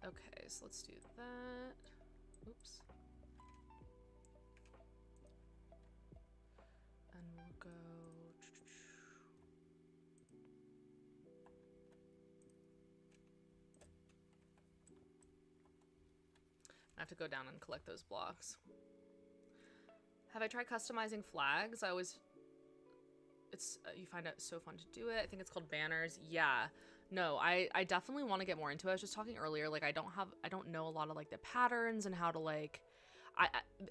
Okay, so let's do that. Oops. And we'll go... I have to go down and collect those blocks. Have I tried customizing flags? You find it so fun to do it. I think it's called banners. Yeah. No, I definitely want to get more into it. I was just talking earlier, like I don't know a lot of like the patterns and how to like,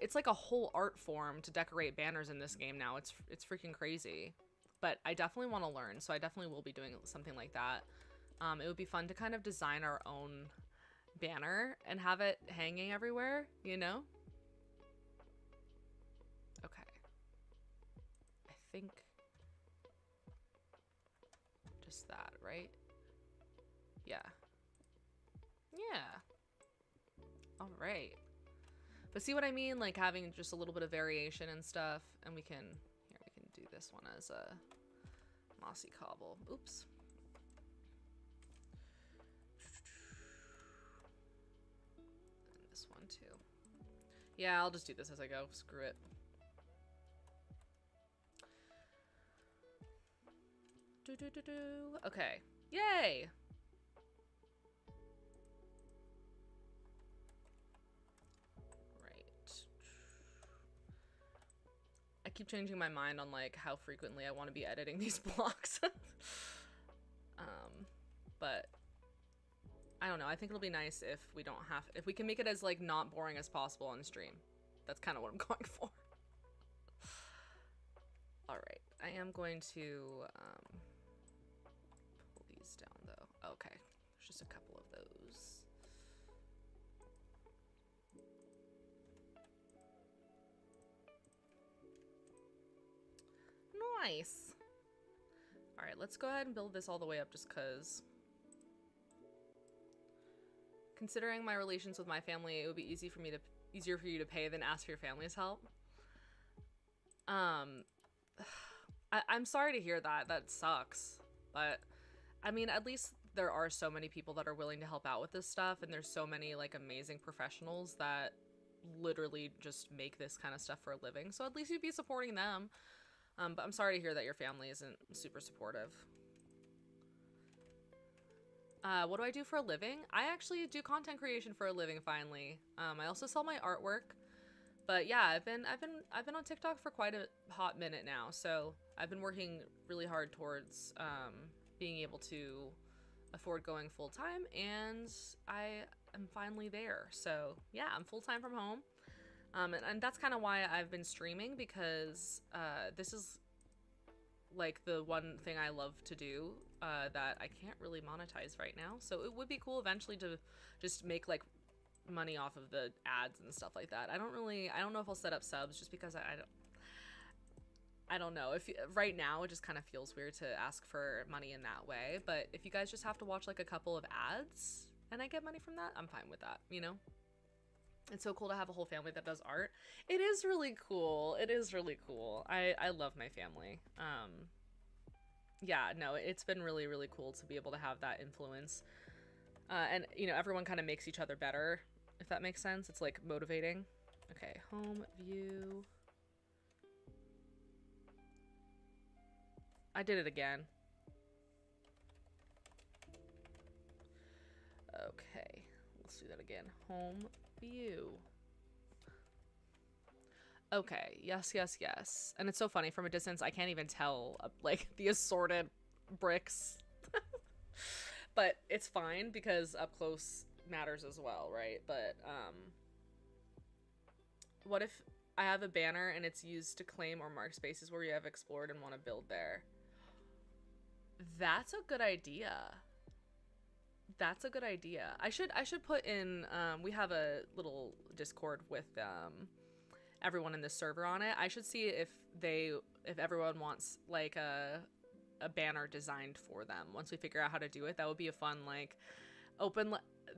it's like a whole art form to decorate banners in this game now. It's freaking crazy. But I definitely want to learn, so I definitely will be doing something like that. It would be fun to kind of design our own banner and have it hanging everywhere, you know? Okay. I think just that, right? Yeah. Yeah. All right. But see what I mean? Like having just a little bit of variation and stuff, and we can do this one as a mossy cobble. Oops. This one too. Yeah, I'll just do this as I go. Screw it. Okay. Yay! Right. I keep changing my mind on like how frequently I want to be editing these blocks. But I don't know. I think it'll be nice if we can make it as like not boring as possible on stream. That's kind of what I'm going for. All right. I am going to pull these down though. Okay. There's just a couple of those. Nice. All right, let's go ahead and build this all the way up just because. Considering my relations with my family, it would be easier for you to pay than ask for your family's help. I'm sorry to hear that. That sucks. But I mean, at least there are so many people that are willing to help out with this stuff, and there's so many like amazing professionals that literally just make this kind of stuff for a living. So at least you'd be supporting them. But I'm sorry to hear that your family isn't super supportive. What do I do for a living? I actually do content creation for a living finally. I also sell my artwork. But yeah, I've been on TikTok for quite a hot minute now. So I've been working really hard towards being able to afford going full time, and I am finally there. So yeah, I'm full time from home. And that's kind of why I've been streaming, because this is like the one thing I love to do that I can't really monetize right now. So it would be cool eventually to just make like money off of the ads and stuff like that. I don't know if I'll set up subs just because I don't know. If right now it just kind of feels weird to ask for money in that way, but if you guys just have to watch like a couple of ads and I get money from that, I'm fine with that, you know? It's so cool to have a whole family that does art. It is really cool. It is really cool. I love my family. Yeah, no, it's been really, really cool to be able to have that influence. And, you know, everyone kind of makes each other better, if that makes sense. It's, like, motivating. Okay, home view. I did it again. Okay, let's do that again. Home view. Okay, yes, yes, yes. And it's so funny, from a distance, I can't even tell, like, the assorted bricks. But it's fine, because up close matters as well, right? But, What if I have a banner and it's used to claim or mark spaces where you have explored and want to build there? That's a good idea. That's a good idea. I should put in, we have a little Discord with everyone in the server on it. I should see if everyone wants like a banner designed for them. Once we figure out how to do it, that would be a fun like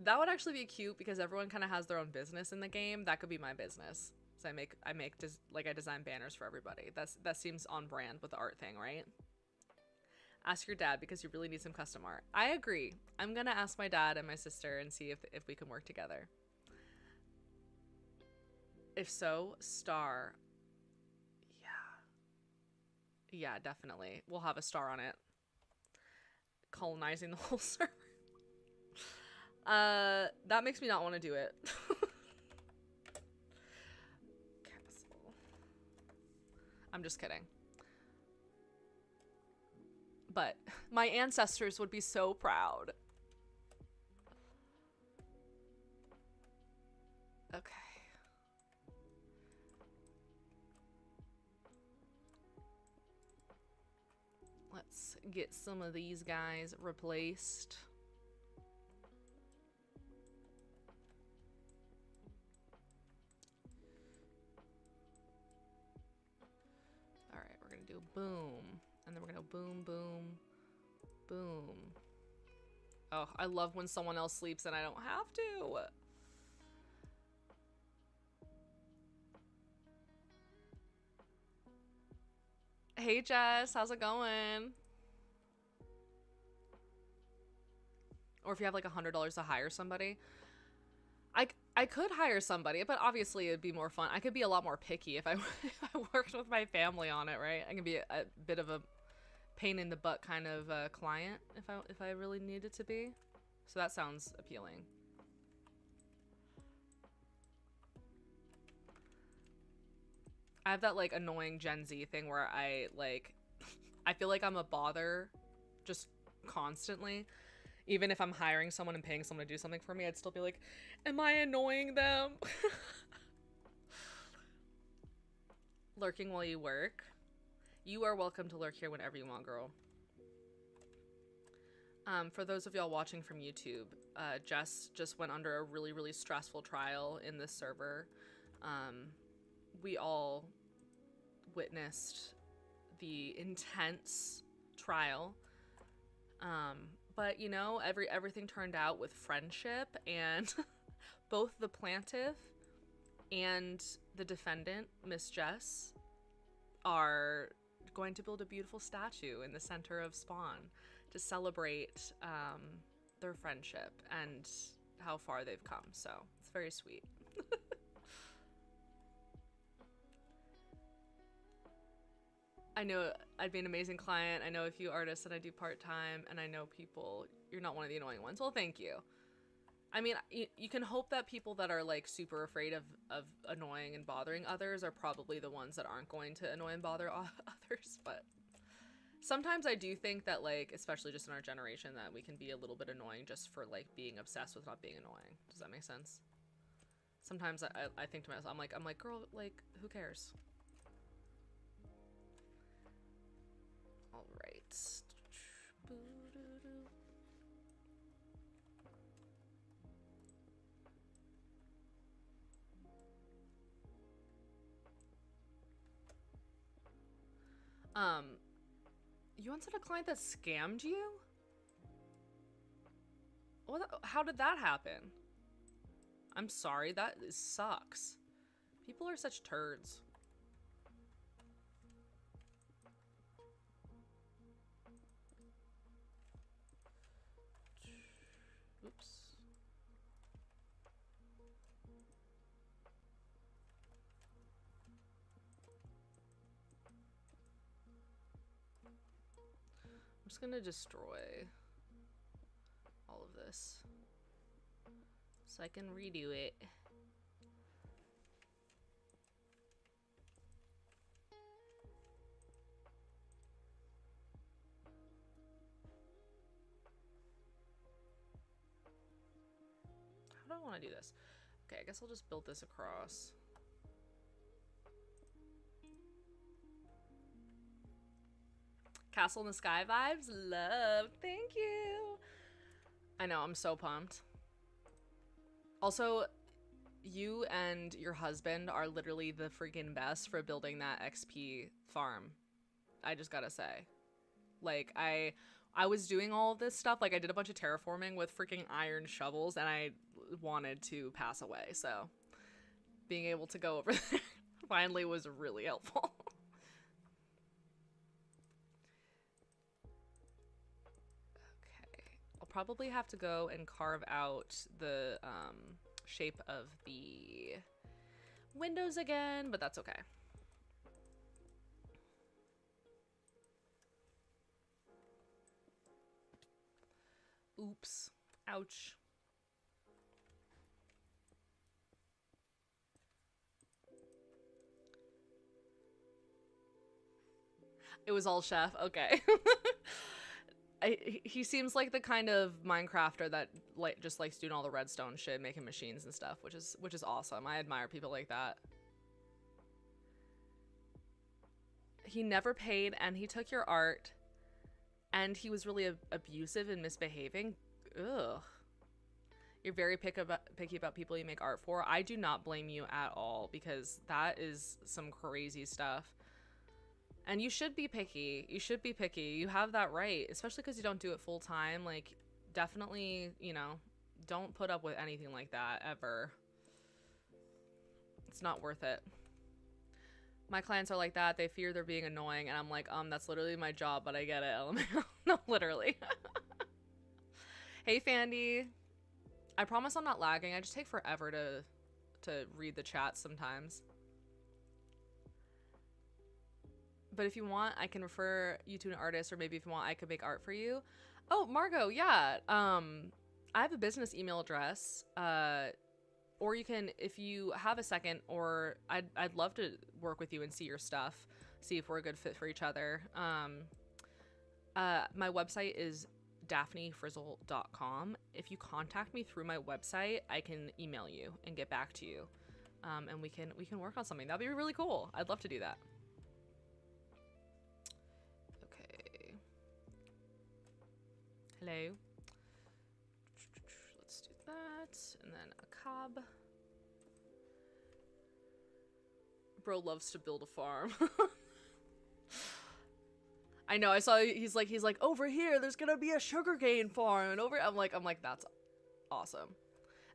that would actually be cute because everyone kind of has their own business in the game. That could be my business. So I design banners for everybody. That seems on brand with the art thing, right? Ask your dad because you really need some custom art. I agree. I'm gonna ask my dad and my sister and see if we can work together. If so, star. Yeah, definitely. We'll have a star on it. Colonizing the whole server. That makes me not want to do it. Castle. I'm just kidding. But my ancestors would be so proud. Okay. Let's get some of these guys replaced. All right, we're gonna do boom. And then we're gonna boom, boom, boom. Oh, I love when someone else sleeps and I don't have to. Hey Jess, how's it going? Or if you have like $100 to hire somebody. I could hire somebody, but obviously it'd be more fun. I could be a lot more picky if I worked with my family on it, right? I can be a bit of a pain in the butt kind of client if I really needed to be. So that sounds appealing. I have that like annoying Gen Z thing where I feel like I'm a bother just constantly. Even if I'm hiring someone and paying someone to do something for me, I'd still be like, am I annoying them? Lurking while you work. You are welcome to lurk here whenever you want, girl. For those of y'all watching from YouTube, Jess just went under a really, really stressful trial in this server. We all witnessed the intense trial. But you know, everything turned out with friendship, and both the plaintiff and the defendant, Miss Jess, are going to build a beautiful statue in the center of Spawn to celebrate their friendship and how far they've come. So it's very sweet. I know I'd be an amazing client. I know a few artists that I do part-time, and I know people. You're not one of the annoying ones. Well, thank you. I mean, you can hope that people that are like super afraid of annoying and bothering others are probably the ones that aren't going to annoy and bother others, but sometimes I do think that, like, especially just in our generation, that we can be a little bit annoying just for like being obsessed with not being annoying. Does that make sense? Sometimes I think to myself, I'm like, girl, like, who cares? All right. You once had a client that scammed you? How did that happen? I'm sorry, that sucks. People are such turds. Oops. I'm just gonna destroy all of this so I can redo it. How do I want to do this? Okay, I guess I'll just build this across. Castle in the Sky vibes. Love. Thank you. I know, I'm so pumped. Also, you and your husband are literally the freaking best for building that XP farm. I just gotta say. Like, I was doing all of this stuff. Like, I did a bunch of terraforming with freaking iron shovels, and I wanted to pass away. So, being able to go over there finally was really helpful. Okay. I'll probably have to go and carve out the shape of the windows again, but that's okay. Oops. Ouch. It was all Chef. Okay. He seems like the kind of Minecrafter that just likes doing all the redstone shit, making machines and stuff, which is awesome. I admire people like that. He never paid, and he took your art, and he was really abusive and misbehaving. Ugh. You're very picky about people you make art for. I do not blame you at all, because that is some crazy stuff. And you should be picky. You should be picky. You have that right, especially because you don't do it full time. Like, definitely, you know, don't put up with anything like that ever. It's not worth it. My clients are like that. They fear they're being annoying, and I'm like, that's literally my job, but I get it, LMAO. No, literally. Hey, Fandy. I promise I'm not lagging. I just take forever to read the chat sometimes. But if you want, I can refer you to an artist, or maybe if you want, I could make art for you. Oh, Margot, yeah. I have a business email address. Or you can, if you have a second, or I'd love to work with you and see your stuff, see if we're a good fit for each other. My website is daphnefrizzle.com. If you contact me through my website, I can email you and get back to you. And we can work on something. That'd be really cool. I'd love to do that. Hello. Let's do that. And then a cob. Bro loves to build a farm. I know, I saw he's like over here there's gonna be a sugarcane farm, and over I'm like that's awesome.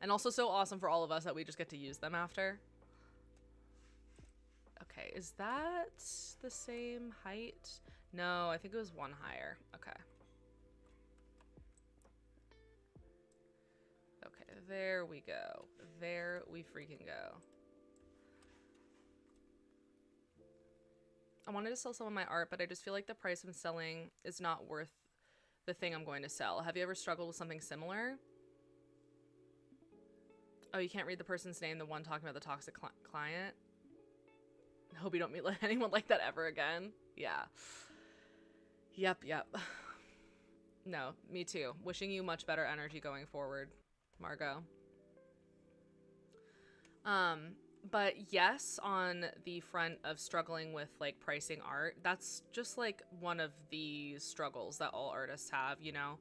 And also so awesome for all of us that we just get to use them after. Okay, is that the same height? No, I think it was one higher. Okay. There we go. There we freaking go. I wanted to sell some of my art, but I just feel like the price I'm selling is not worth the thing I'm going to sell. Have you ever struggled with something similar? Oh, you can't read the person's name, the one talking about the toxic client? I hope you don't meet anyone like that ever again. Yeah. Yep. No, me too. Wishing you much better energy going forward, Margot. But yes, on the front of struggling with like pricing art, that's just like one of the struggles that all artists have, you know?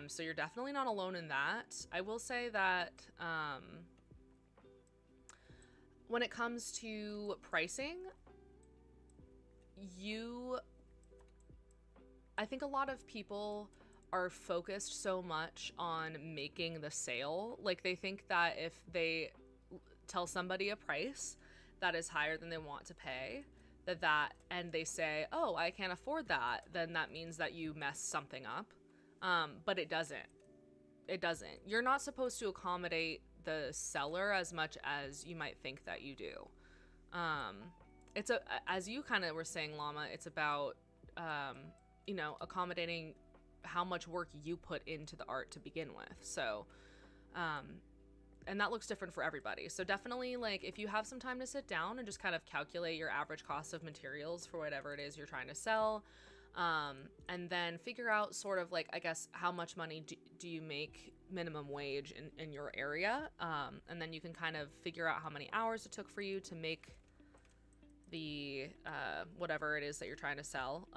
So you're definitely not alone in that. I will say that when it comes to pricing, I think a lot of people are focused so much on making the sale. Like they think that if they tell somebody a price that is higher than they want to pay, and they say, oh, I can't afford that, then that means that you messed something up. But it doesn't. You're not supposed to accommodate the seller as much as you might think that you do. As you kind of were saying, Llama, it's about, accommodating how much work you put into the art to begin with. So, and that looks different for everybody. So definitely, like, if you have some time to sit down and just kind of calculate your average cost of materials for whatever it is you're trying to sell, and then figure out sort of like, I guess, how much money do you make minimum wage in your area, and then you can kind of figure out how many hours it took for you to make the whatever it is that you're trying to sell.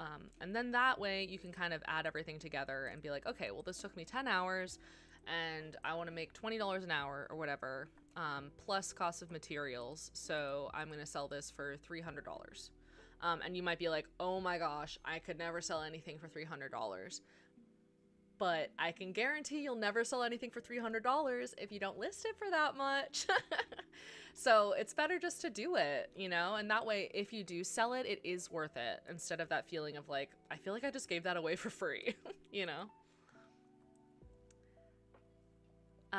And then that way you can kind of add everything together and be like, okay, well, this took me 10 hours and I want to make $20 an hour or whatever, plus cost of materials. So I'm going to sell this for $300. And you might be like, oh my gosh, I could never sell anything for $300. But I can guarantee you'll never sell anything for $300 if you don't list it for that much. So it's better just to do it, you know? And that way, if you do sell it, it is worth it. Instead of that feeling of like, I feel like I just gave that away for free, you know?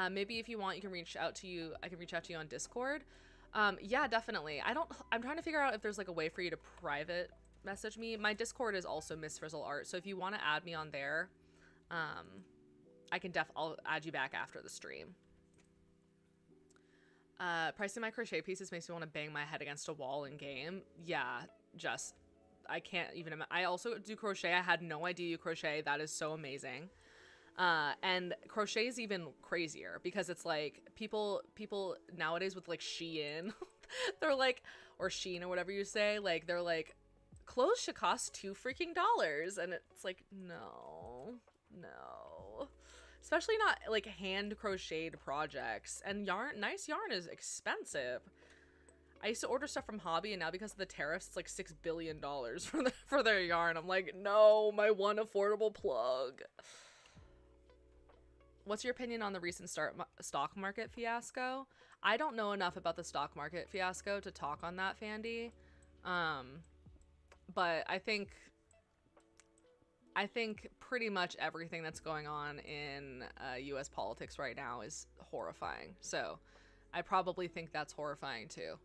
Maybe if you want, you can reach out to you. I can reach out to you on Discord. Yeah, definitely. I'm trying to figure out if there's like a way for you to private message me. My Discord is also Miss Frizzle Art. So if you want to add me on there, I'll add you back after the stream. Pricing my crochet pieces makes me want to bang my head against a wall in game. Yeah, just, I can't even, I also do crochet. I had no idea you crochet. That is so amazing. And crochet is even crazier because it's like people nowadays with like Shein, they're like, or Shein or whatever you say, like, they're like, clothes should cost $2 freaking. And it's like, no. Especially not like hand crocheted projects, and nice yarn is expensive. I used to order stuff from Hobby, and now because of the tariffs, it's like $6 billion for their yarn. I'm like, no, my one affordable plug. What's your opinion on the recent stock market fiasco? I don't know enough about the stock market fiasco to talk on that, Fandy. But I think pretty much everything that's going on in U.S. politics right now is horrifying. So I probably think that's horrifying too.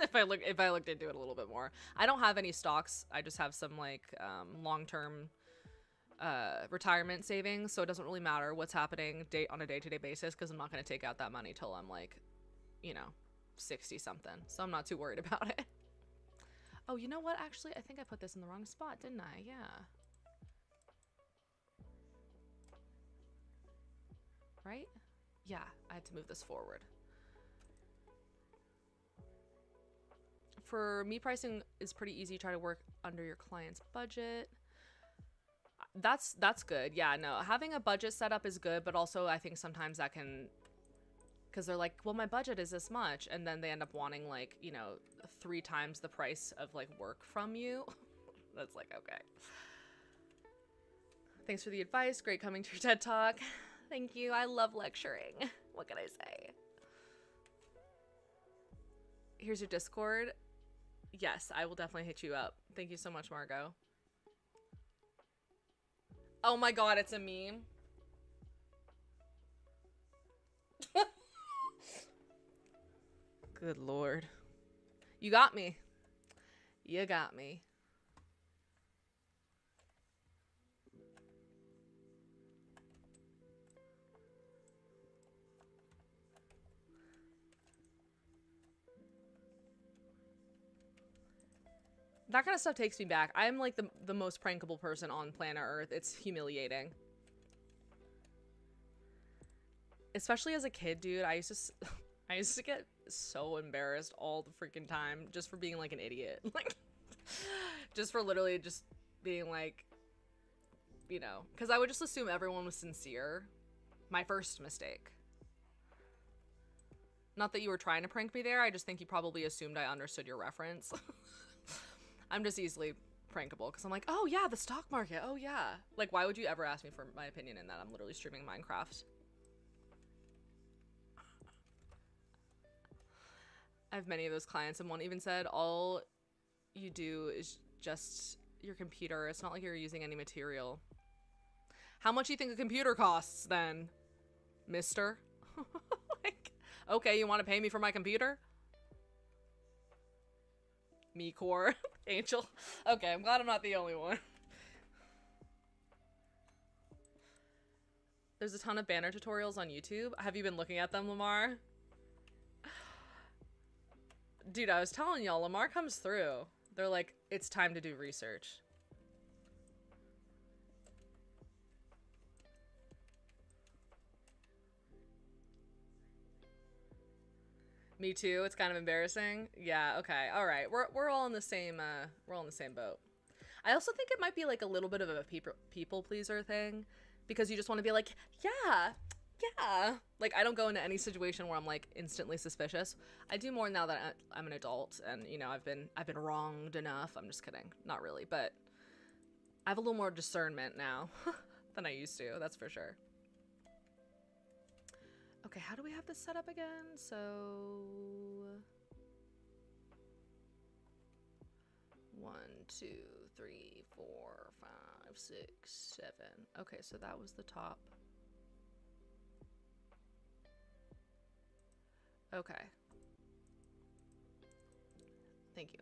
if I looked into it a little bit more. I don't have any stocks. I just have some like long-term retirement savings. So it doesn't really matter what's happening on a day-to-day basis because I'm not going to take out that money till I'm like, 60 something. So I'm not too worried about it. Oh, you know what? Actually, I think I put this in the wrong spot, didn't I? Yeah. Right? Yeah, I had to move this forward. For me, pricing is pretty easy. Try to work under your client's budget. That's good. Yeah, no, having a budget set up is good, but also I think sometimes that can, because they're like, well, my budget is this much, and then they end up wanting like, 3 times the price of like work from you. That's like, okay. Thanks for the advice. Great coming to your TED Talk. Thank you. I love lecturing. What can I say? Here's your Discord. Yes, I will definitely hit you up. Thank you so much, Margot. Oh my god, it's a meme. Good lord. You got me. You got me. That kind of stuff takes me back. I'm like the most prankable person on planet Earth. It's humiliating. Especially as a kid, dude. I used to get so embarrassed all the freaking time just for being like an idiot. Like, just for literally just being like, because I would just assume everyone was sincere. My first mistake. Not that you were trying to prank me there. I just think you probably assumed I understood your reference. I'm just easily prankable because I'm like, oh yeah, the stock market. Oh yeah. Like, why would you ever ask me for my opinion in that? I'm literally streaming Minecraft. I have many of those clients, and one even said, all you do is just your computer. It's not like you're using any material. How much do you think a computer costs then, mister? Like, okay, you want to pay me for my computer? Me core. Angel. Okay, I'm glad I'm not the only one. There's a ton of banner tutorials on YouTube. Have you been looking at them, Lamar? Dude, I was telling y'all, Lamar comes through. They're like, it's time to do research. Me too. It's kind of embarrassing. Yeah, okay. All right. We're all in the same boat. I also think it might be like a little bit of a people pleaser thing because you just want to be like, yeah, yeah. Like I don't go into any situation where I'm like instantly suspicious. I do more now that I'm an adult and you know, I've been wronged enough. I'm just kidding. Not really, but I have a little more discernment now than I used to. That's for sure. Okay, how do we have this set up again? So 1, 2, 3, 4, 5, 6, 7. Okay, so that was the top. Okay. Thank you.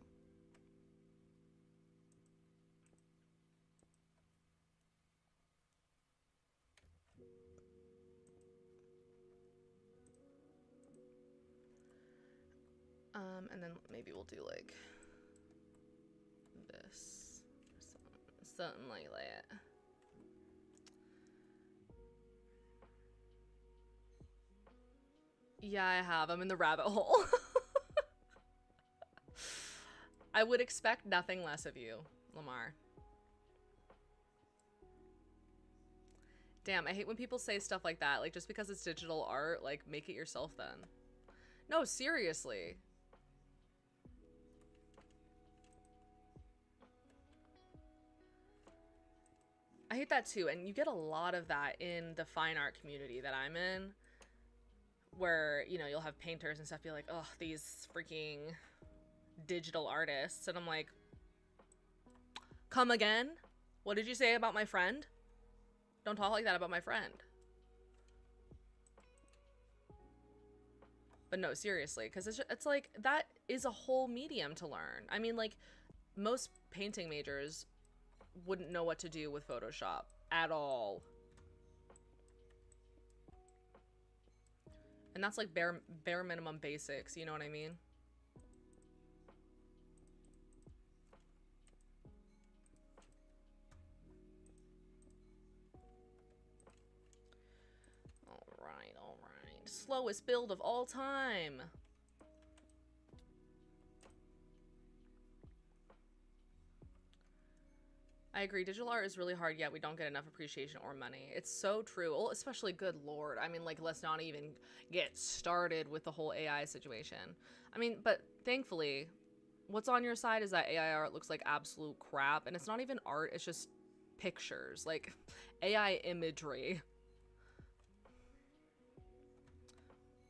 And then maybe we'll do like this, something like that. Yeah, I have. I'm in the rabbit hole. I would expect nothing less of you, Lamar. Damn, I hate when people say stuff like that. Like, just because it's digital art, like, make it yourself then. No, seriously. I hate that too, and you get a lot of that in the fine art community that I'm in, where, you know, you'll have painters and stuff be like, oh, these freaking digital artists, and I'm like, come again? What did you say about my friend? Don't talk like that about my friend. But no, seriously, because it's like, that is a whole medium to learn. I mean, like, most painting majors wouldn't know what to do with Photoshop at all. And that's like bare minimum basics, you know what I mean? All right. Slowest build of all time. I agree. Digital art is really hard, yet we don't get enough appreciation or money. It's so true. Well, especially, good lord. I mean, like, let's not even get started with the whole AI situation. I mean, but thankfully, what's on your side is that AI art looks like absolute crap, and it's not even art, it's just pictures. Like, AI imagery.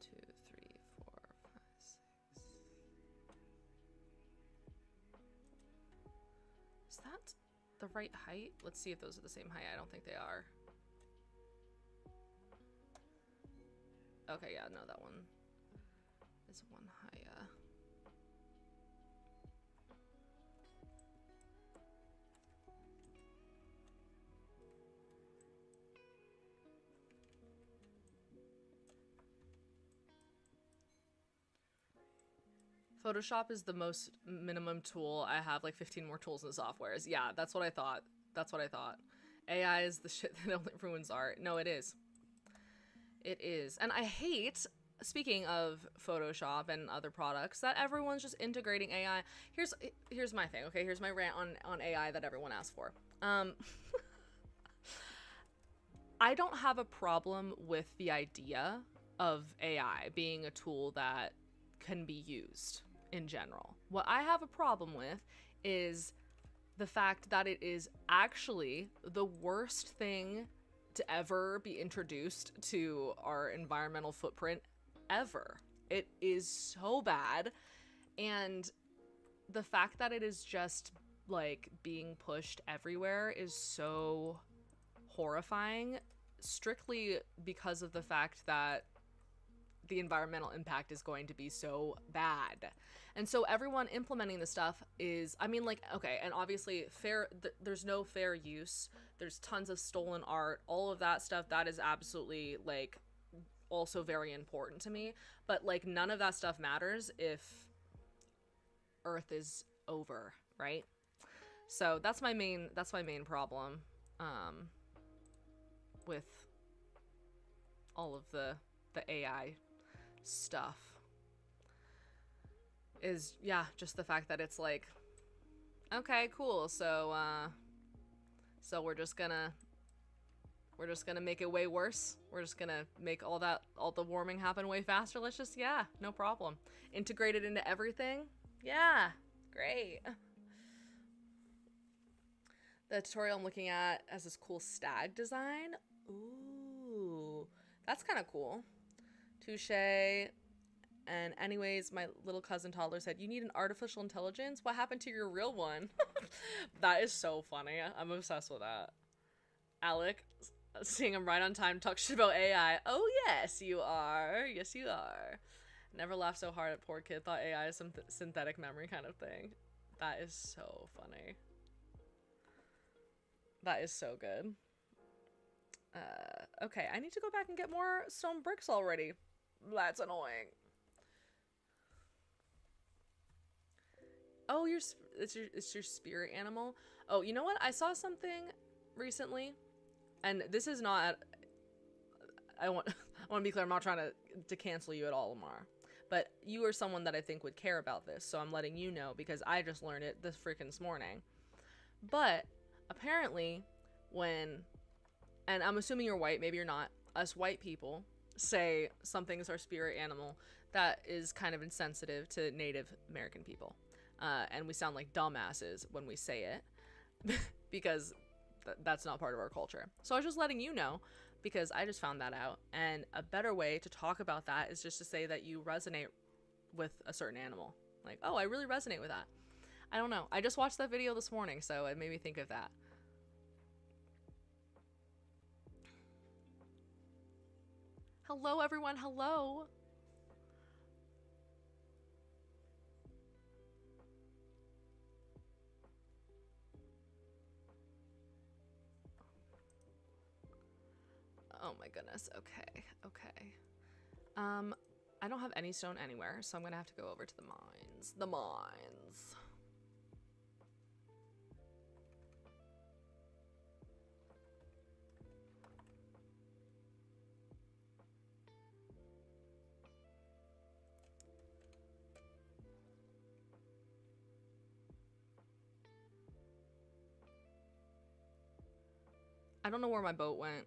2, 3, 4, 5, 6. Is that the right height? Let's see if those are the same height. I don't think they are. Okay, yeah, no, that one is one higher. Photoshop is the most minimum tool. I have like 15 more tools in the softwares. Yeah, that's what I thought. That's what I thought. AI is the shit that only ruins art. No, it is. It is. And I hate, speaking of Photoshop and other products, that everyone's just integrating AI. Here's my thing, okay? Here's my rant on AI that everyone asked for. I don't have a problem with the idea of AI being a tool that can be used in general. What I have a problem with is the fact that it is actually the worst thing to ever be introduced to our environmental footprint ever. It is so bad, and the fact that it is just like being pushed everywhere is so horrifying, strictly because of the fact that the environmental impact is going to be so bad. And so everyone implementing the stuff is, I mean, like, okay, and obviously there's no fair use. There's tons of stolen art, all of that stuff. That is absolutely, like, also very important to me. But, like, none of that stuff matters if Earth is over, right? So that's my main problem with all of the AI stuff. is, yeah, just the fact that it's like, okay, cool. So so we're just gonna make it way worse. We're just gonna make all the warming happen way faster. Let's just, yeah, no problem. Integrate it into everything. Yeah, great. The tutorial I'm looking at has this cool stag design. Ooh, that's kind of cool. Touche. And anyways, my little cousin toddler said, "You need an artificial intelligence? What happened to your real one?" That is so funny. I'm obsessed with that. Alec, seeing him right on time, talk shit about AI. Oh, yes, you are. Yes, you are. Never laughed so hard at poor kid. Thought AI is some synthetic memory kind of thing. That is so funny. That is so good. Okay, I need to go back and get more stone bricks already. That's annoying. Oh, it's your spirit animal. Oh, you know what? I saw something recently, and this is not. I want to be clear. I'm not trying to cancel you at all, Lamar, but you are someone that I think would care about this, so I'm letting you know because I just learned it this freaking morning. But apparently, and I'm assuming you're white, maybe you're not. Us white people say something is our spirit animal that is kind of insensitive to Native American people. And we sound like dumbasses when we say it because that's not part of our culture. So I was just letting you know because I just found that out. And a better way to talk about that is just to say that you resonate with a certain animal. Like, oh, I really resonate with that. I don't know. I just watched that video this morning, so it made me think of that. Hello, everyone. Hello. Oh my goodness. Okay. Okay. I don't have any stone anywhere, so I'm gonna have to go over to the mines. The mines. I don't know where my boat went.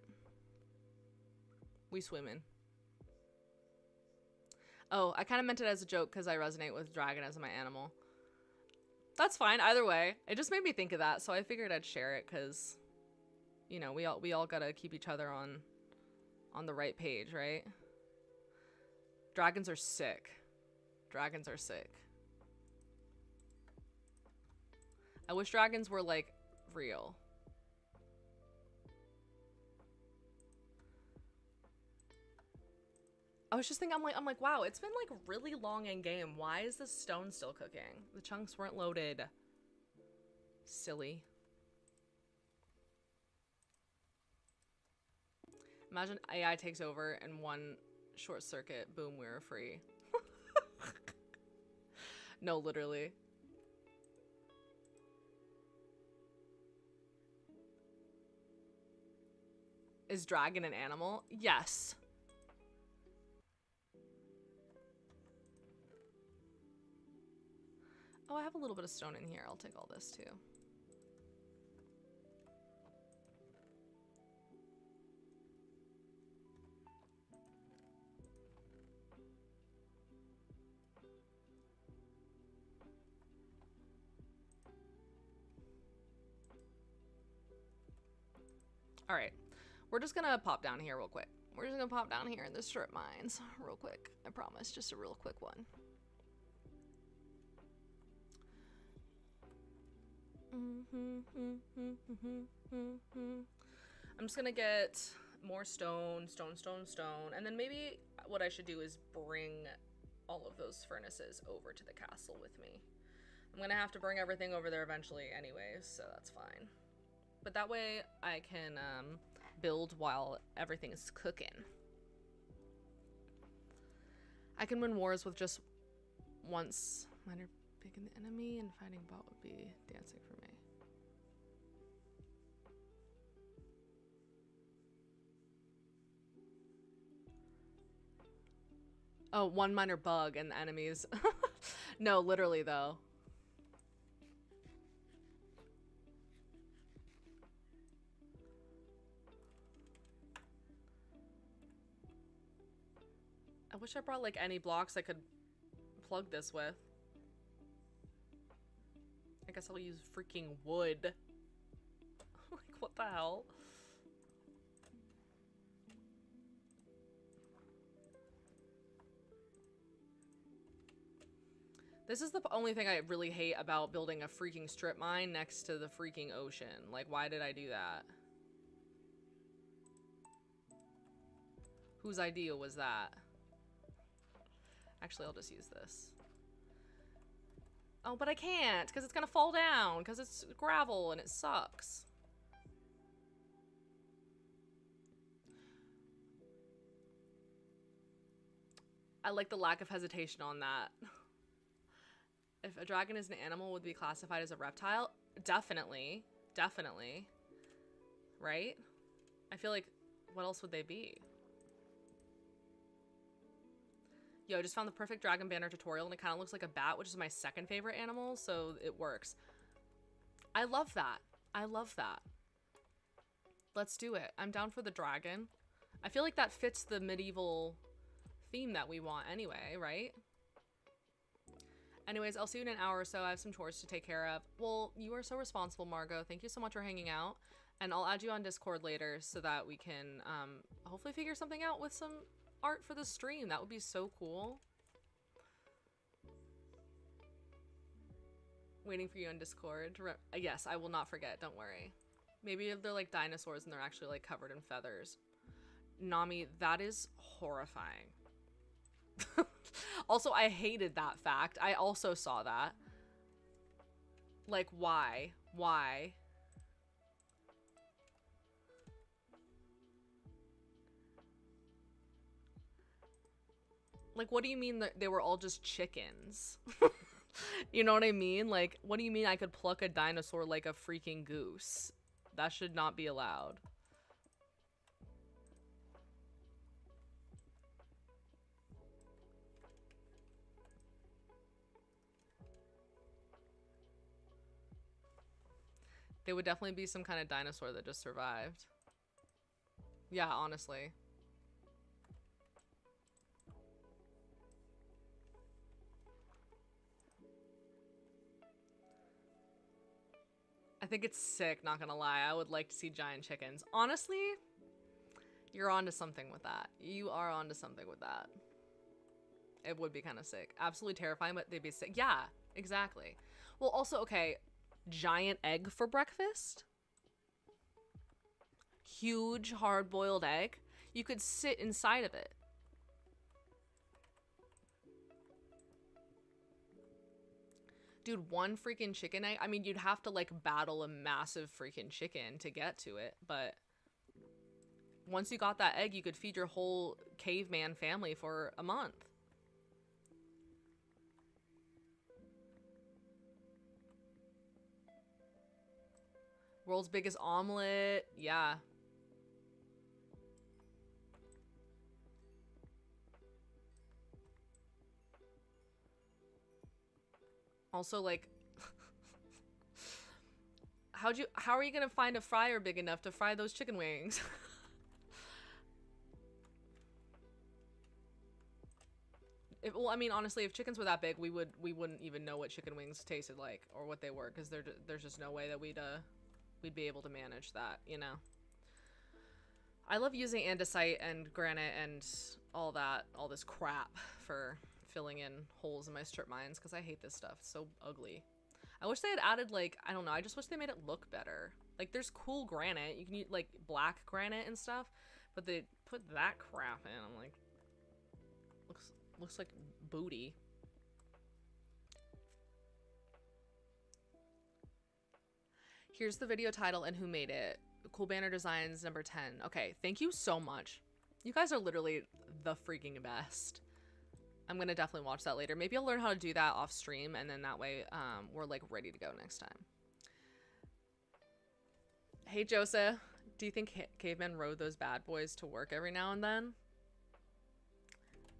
We swimming. Oh, I kind of meant it as a joke because I resonate with dragon as my animal. That's fine. Either way, it just made me think of that, so I figured I'd share it because, you know, we all gotta keep each other on the right page, right? Dragons are sick. Dragons are sick. I wish dragons were like real. I was just thinking, I'm like, wow, it's been like really long in game. Why is this stone still cooking? The chunks weren't loaded. Silly. Imagine AI takes over and one short circuit, boom, we're free. No, literally. Is dragon an animal? Yes. Oh, I have a little bit of stone in here. I'll take all this too. All right, we're just gonna pop down here real quick. We're just gonna pop down here in the strip mines real quick. I promise, just a real quick one. I'm just gonna get more stone, and then maybe what I should do is bring all of those furnaces over to the castle with me. I'm gonna have to bring everything over there eventually anyways, so that's fine. But that way I can build while everything is cooking. I can win wars with just once minor picking the enemy, and fighting bot would be dancing for me. Oh, one minor bug and the enemies. No, literally though. I wish I brought like any blocks I could plug this with. I guess I'll use freaking wood. Like, what the hell? This is the only thing I really hate about building a freaking strip mine next to the freaking ocean. Like, why did I do that? Whose idea was that? Actually, I'll just use this. Oh, but I can't, because it's gonna fall down, because it's gravel and it sucks. I like the lack of hesitation on that. If a dragon is an animal, would be classified as a reptile? Definitely. Definitely. Right? I feel like, what else would they be? Yo, I just found the perfect dragon banner tutorial, and it kind of looks like a bat, which is my second favorite animal, so it works. I love that. I love that. Let's do it. I'm down for the dragon. I feel like that fits the medieval theme that we want anyway, right? Anyways, I'll see you in an hour or so. I have some chores to take care of. Well, you are so responsible, Margot. Thank you so much for hanging out. And I'll add you on Discord later so that we can hopefully figure something out with some art for the stream. That would be so cool. Waiting for you on Discord. Yes, I will not forget. Don't worry. Maybe if they're like dinosaurs and they're actually like covered in feathers. Nami, that is horrifying. Also, I hated that fact. I also saw that. Like, why? Why? Like, what do you mean that they were all just chickens? You know what I mean? Like, what do you mean I could pluck a dinosaur like a freaking goose? That should not be allowed. They would definitely be some kind of dinosaur that just survived. Yeah, honestly. I think it's sick, not gonna lie. I would like to see giant chickens. Honestly, you're onto something with that. You are onto something with that. It would be kind of sick. Absolutely terrifying, but they'd be sick. Yeah, exactly. Well, also, okay, giant egg for breakfast? Huge hard-boiled egg? You could sit inside of it. Dude, one freaking chicken egg? I mean, you'd have to, like, battle a massive freaking chicken to get to it, but once you got that egg, you could feed your whole caveman family for a month. World's biggest omelet. Yeah. Also, like, how are you gonna find a fryer big enough to fry those chicken wings? Well, I mean, honestly, if chickens were that big, we wouldn't even know what chicken wings tasted like or what they were, because there's just no way that we'd be able to manage that, you know. I love using andesite and granite and all this crap for filling in holes in my strip mines, because I hate this stuff. It's so ugly. I wish they had added, like, I don't know, I just wish they made it look better. Like, there's cool granite. You can use, like, black granite and stuff, but they put that crap in. I'm like, looks like booty. Here's the video title and who made it. Cool Banner Designs number 10. Okay, thank you so much. You guys are literally the freaking best. I'm gonna definitely watch that later. Maybe I'll learn how to do that off stream, and then that way we're like ready to go next time. Hey Joseph, do you think cavemen rode those bad boys to work every now and then?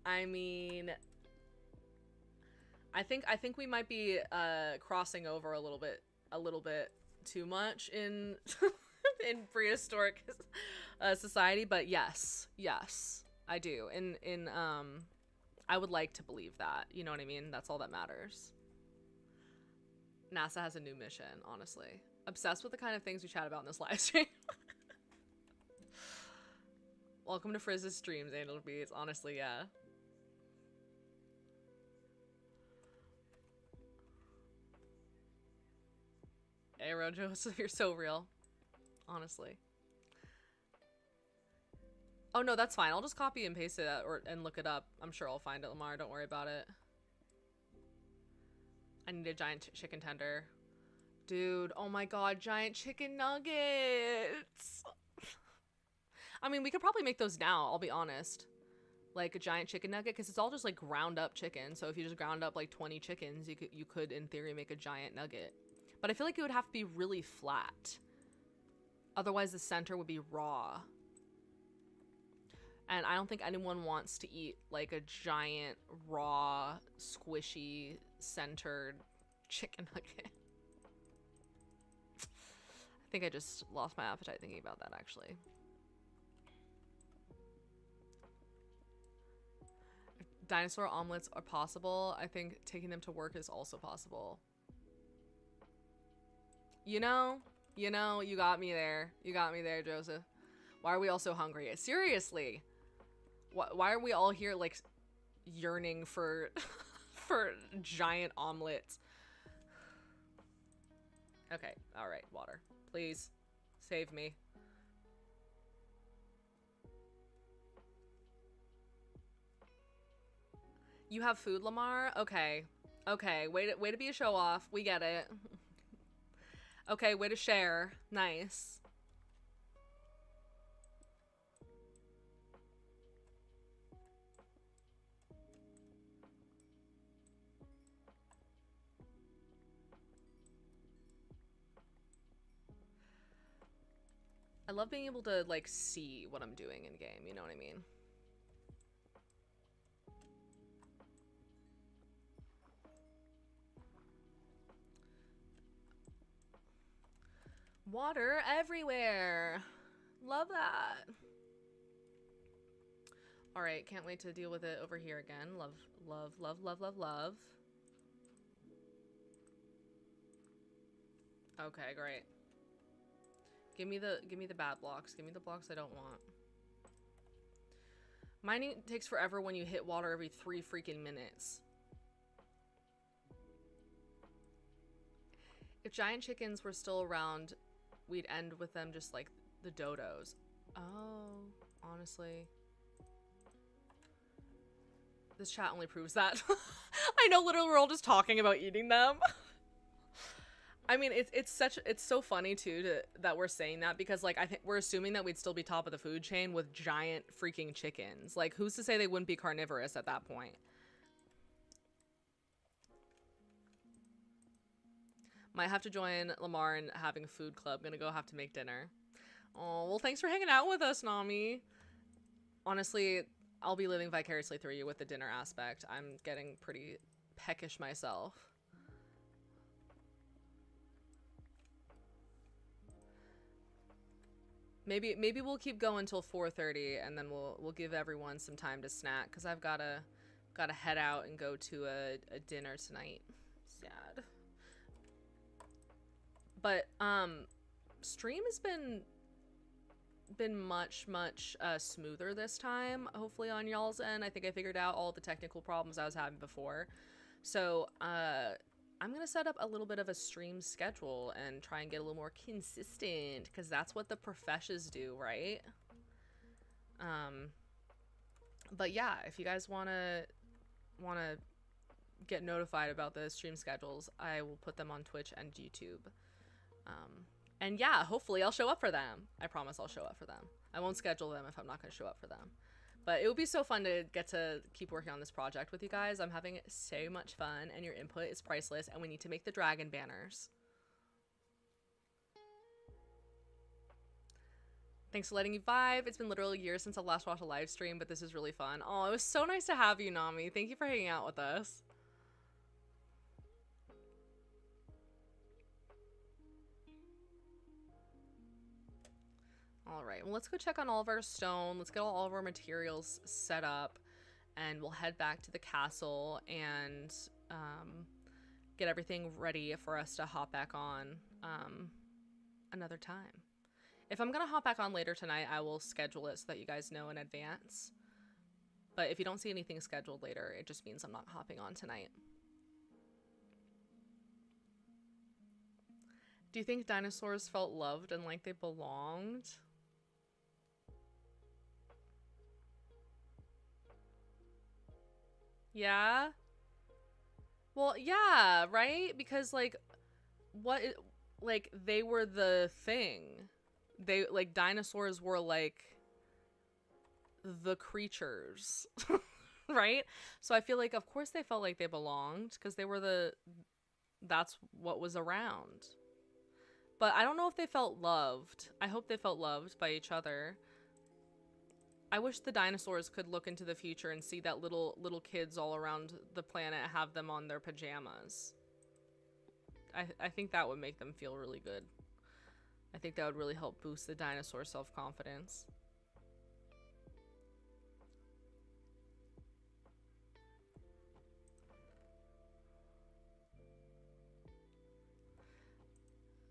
I mean, I think we might be crossing over a little bit too much in in prehistoric society, but yes, I do. In I would like to believe that. You know what I mean? That's all that matters. NASA has a new mission, honestly. Obsessed with the kind of things we chat about in this live stream. Welcome to Frizz's streams, Angel Beats. Honestly, yeah. Hey, Rojo, you're so real. Honestly. Oh, no, that's fine. I'll just copy and paste it and look it up. I'm sure I'll find it, Lamar. Don't worry about it. I need a giant chicken tender. Dude, oh my god, giant chicken nuggets. I mean, we could probably make those now, I'll be honest. Like a giant chicken nugget, because it's all just like ground up chicken. So if you just ground up like 20 chickens, you could in theory make a giant nugget. But I feel like it would have to be really flat. Otherwise the center would be raw. And I don't think anyone wants to eat like a giant, raw, squishy, centered chicken nugget. I think I just lost my appetite thinking about that, actually. If dinosaur omelets are possible, I think taking them to work is also possible. You know, you got me there. You got me there, Joseph. Why are we all so hungry? Seriously. Why are we all here, like, yearning for for giant omelets? Okay, alright, water. Please, save me. You have food, Lamar? Okay. Okay, way to be a show-off. We get it. Okay, way to share. Nice. I love being able to, like, see what I'm doing in game, you know what I mean? Water everywhere! Love that! Alright, can't wait to deal with it over here again. Love, love, love, love, love, love. Okay, great. Give me the bad blocks. Give me the blocks I don't want. Mining takes forever when you hit water every 3 freaking minutes. If giant chickens were still around, we'd end with them just like the dodos. Oh, honestly. This chat only proves that. I know, literally we're all just talking about eating them. I mean, it's so funny too that we're saying that, because like I think we're assuming that we'd still be top of the food chain with giant freaking chickens. Like, who's to say they wouldn't be carnivorous at that point? Might have to join Lamar in having a food club. Gonna go have to make dinner. Oh, well, thanks for hanging out with us, Nami. Honestly, I'll be living vicariously through you with the dinner aspect. I'm getting pretty peckish myself. Maybe we'll keep going till 4:30, and then we'll give everyone some time to snack, because I've gotta head out and go to a dinner tonight. Sad. But stream has been much smoother this time, hopefully on y'all's end. I think I figured out all the technical problems I was having before. So I'm gonna set up a little bit of a stream schedule and try and get a little more consistent, because that's what the professions do, right? But yeah, if you guys wanna get notified about the stream schedules, I will put them on Twitch and YouTube. And yeah, hopefully I'll show up for them. I promise I'll show up for them. I won't schedule them if I'm not gonna show up for them. But it would be so fun to get to keep working on this project with you guys. I'm having so much fun, and your input is priceless, and we need to make the dragon banners. Thanks for letting me vibe. It's been literally years since I last watched a live stream, but this is really fun. Oh, it was so nice to have you, Nami. Thank you for hanging out with us. All right, well, let's go check on all of our stone. Let's get all of our materials set up, and we'll head back to the castle and get everything ready for us to hop back on another time. If I'm going to hop back on later tonight, I will schedule it so that you guys know in advance. But if you don't see anything scheduled later, it just means I'm not hopping on tonight. Do you think dinosaurs felt loved and like they belonged? Yeah? Well, yeah, right? Because, like, like, they were the thing. They, like, dinosaurs were, like, the creatures, right? So I feel like, of course they felt like they belonged, because they were that's what was around. But I don't know if they felt loved. I hope they felt loved by each other. I wish the dinosaurs could look into the future and see that little kids all around the planet have them on their pajamas. I think that would make them feel really good. I think that would really help boost the dinosaur self-confidence.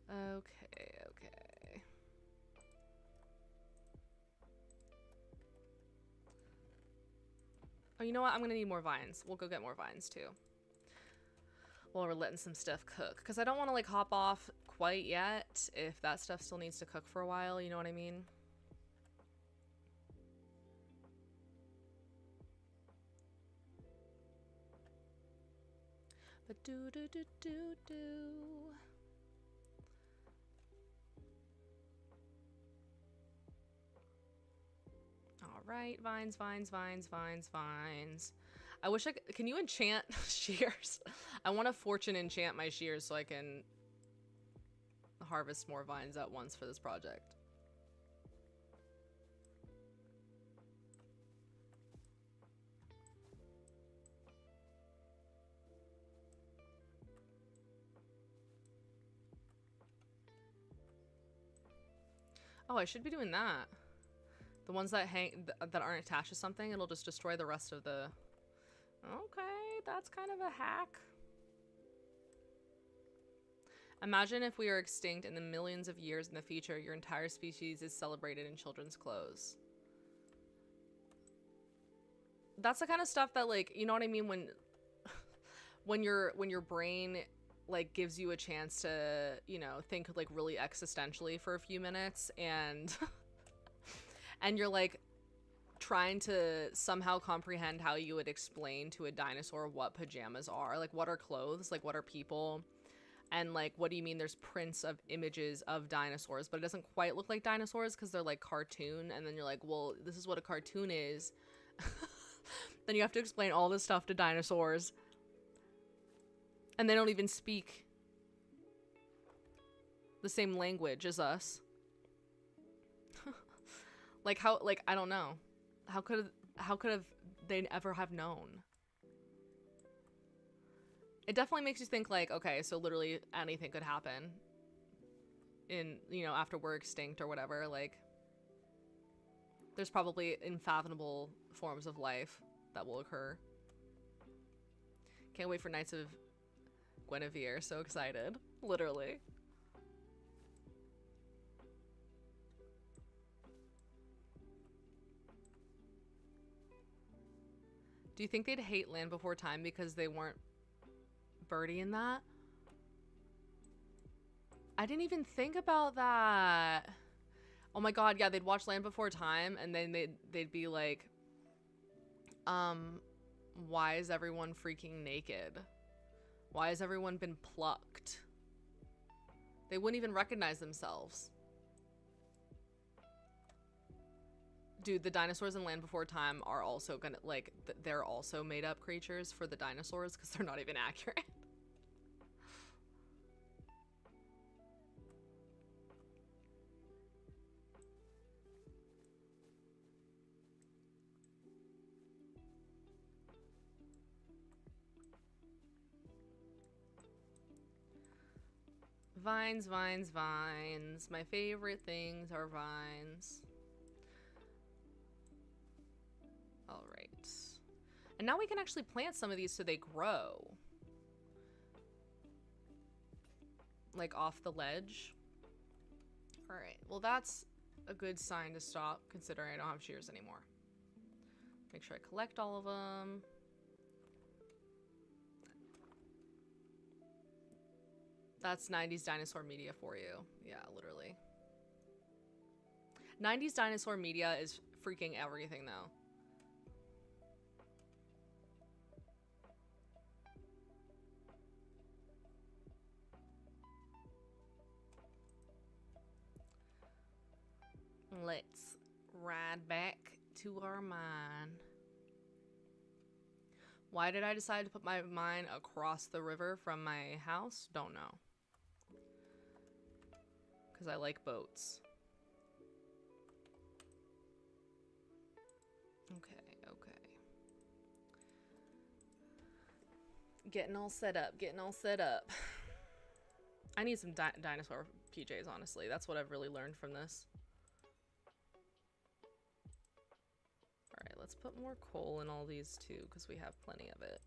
Okay, okay. Oh, you know what? I'm gonna need more vines. We'll go get more vines too. While we're letting some stuff cook. Because I don't want to, like, hop off quite yet if that stuff still needs to cook for a while, you know what I mean? But do. All right, vines, vines, vines, vines, vines. I wish I could. Can you enchant shears? I want to fortune enchant my shears so I can harvest more vines at once for this project. Oh, I should be doing that. The ones that that aren't attached to something, it'll just destroy the rest of the... Okay, that's kind of a hack. Imagine if we are extinct in the millions of years in the future, your entire species is celebrated in children's clothes. That's the kind of stuff that, like, you know what I mean, when your brain, like, gives you a chance to, you know, think, like, really existentially for a few minutes, and and you're, like, trying to somehow comprehend how you would explain to a dinosaur what pajamas are. Like, what are clothes? Like, what are people? And, like, what do you mean there's prints of images of dinosaurs, but it doesn't quite look like dinosaurs because they're, like, cartoon. And then you're like, well, this is what a cartoon is. Then you have to explain all this stuff to dinosaurs. And they don't even speak the same language as us. Like, how, like, I don't know. How could have they ever have known? It definitely makes you think, like, okay, so literally anything could happen in, you know, after we're extinct or whatever. Like, there's probably unfathomable forms of life that will occur. Can't wait for Knights of Guinevere. So excited. Literally. Do you think they'd hate Land Before Time because they weren't birdie in that? I didn't even think about that. Oh my god, yeah, they'd watch Land Before Time and then they'd be like, why is everyone freaking naked? Why has everyone been plucked? They wouldn't even recognize themselves. Dude, the dinosaurs in Land Before Time are also gonna, like, they're also made up creatures for the dinosaurs because they're not even accurate. Vines, vines, vines. My favorite things are vines. All right. And now we can actually plant some of these so they grow. Like off the ledge. All right. Well, that's a good sign to stop, considering I don't have shears anymore. Make sure I collect all of them. That's 90s dinosaur media for you. Yeah, literally. 90s dinosaur media is freaking everything, though. Let's ride back to our mine. Why did I decide to put my mine across the river from my house? Don't know. Because I like boats. Okay, okay. Getting all set up, getting all set up. I need some dinosaur PJs, honestly. That's what I've really learned from this. Alright, let's put more coal in all these too, because we have plenty of it.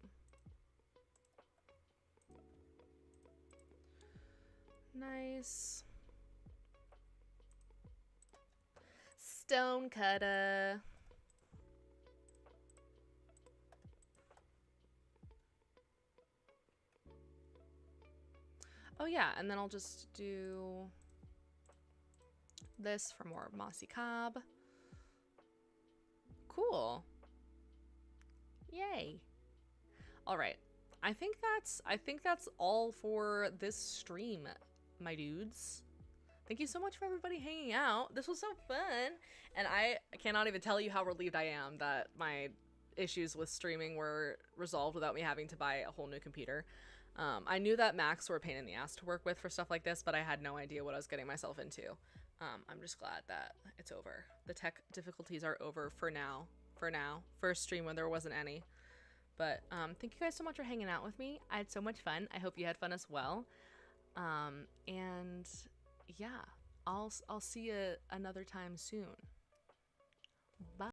Nice. Stone cutter. Oh yeah, and then I'll just do this for more mossy cob. Cool. Yay. All right. I think that's all for this stream, my dudes. Thank you so much for everybody hanging out. This was so fun. And I cannot even tell you how relieved I am that my issues with streaming were resolved without me having to buy a whole new computer. I knew that Macs were a pain in the ass to work with for stuff like this, but I had no idea what I was getting myself into. I'm just glad that it's over. The tech difficulties are over for now. For a stream when there wasn't any. But thank you guys so much for hanging out with me. I had so much fun. I hope you had fun as well. And yeah, I'll see you another time soon. Bye.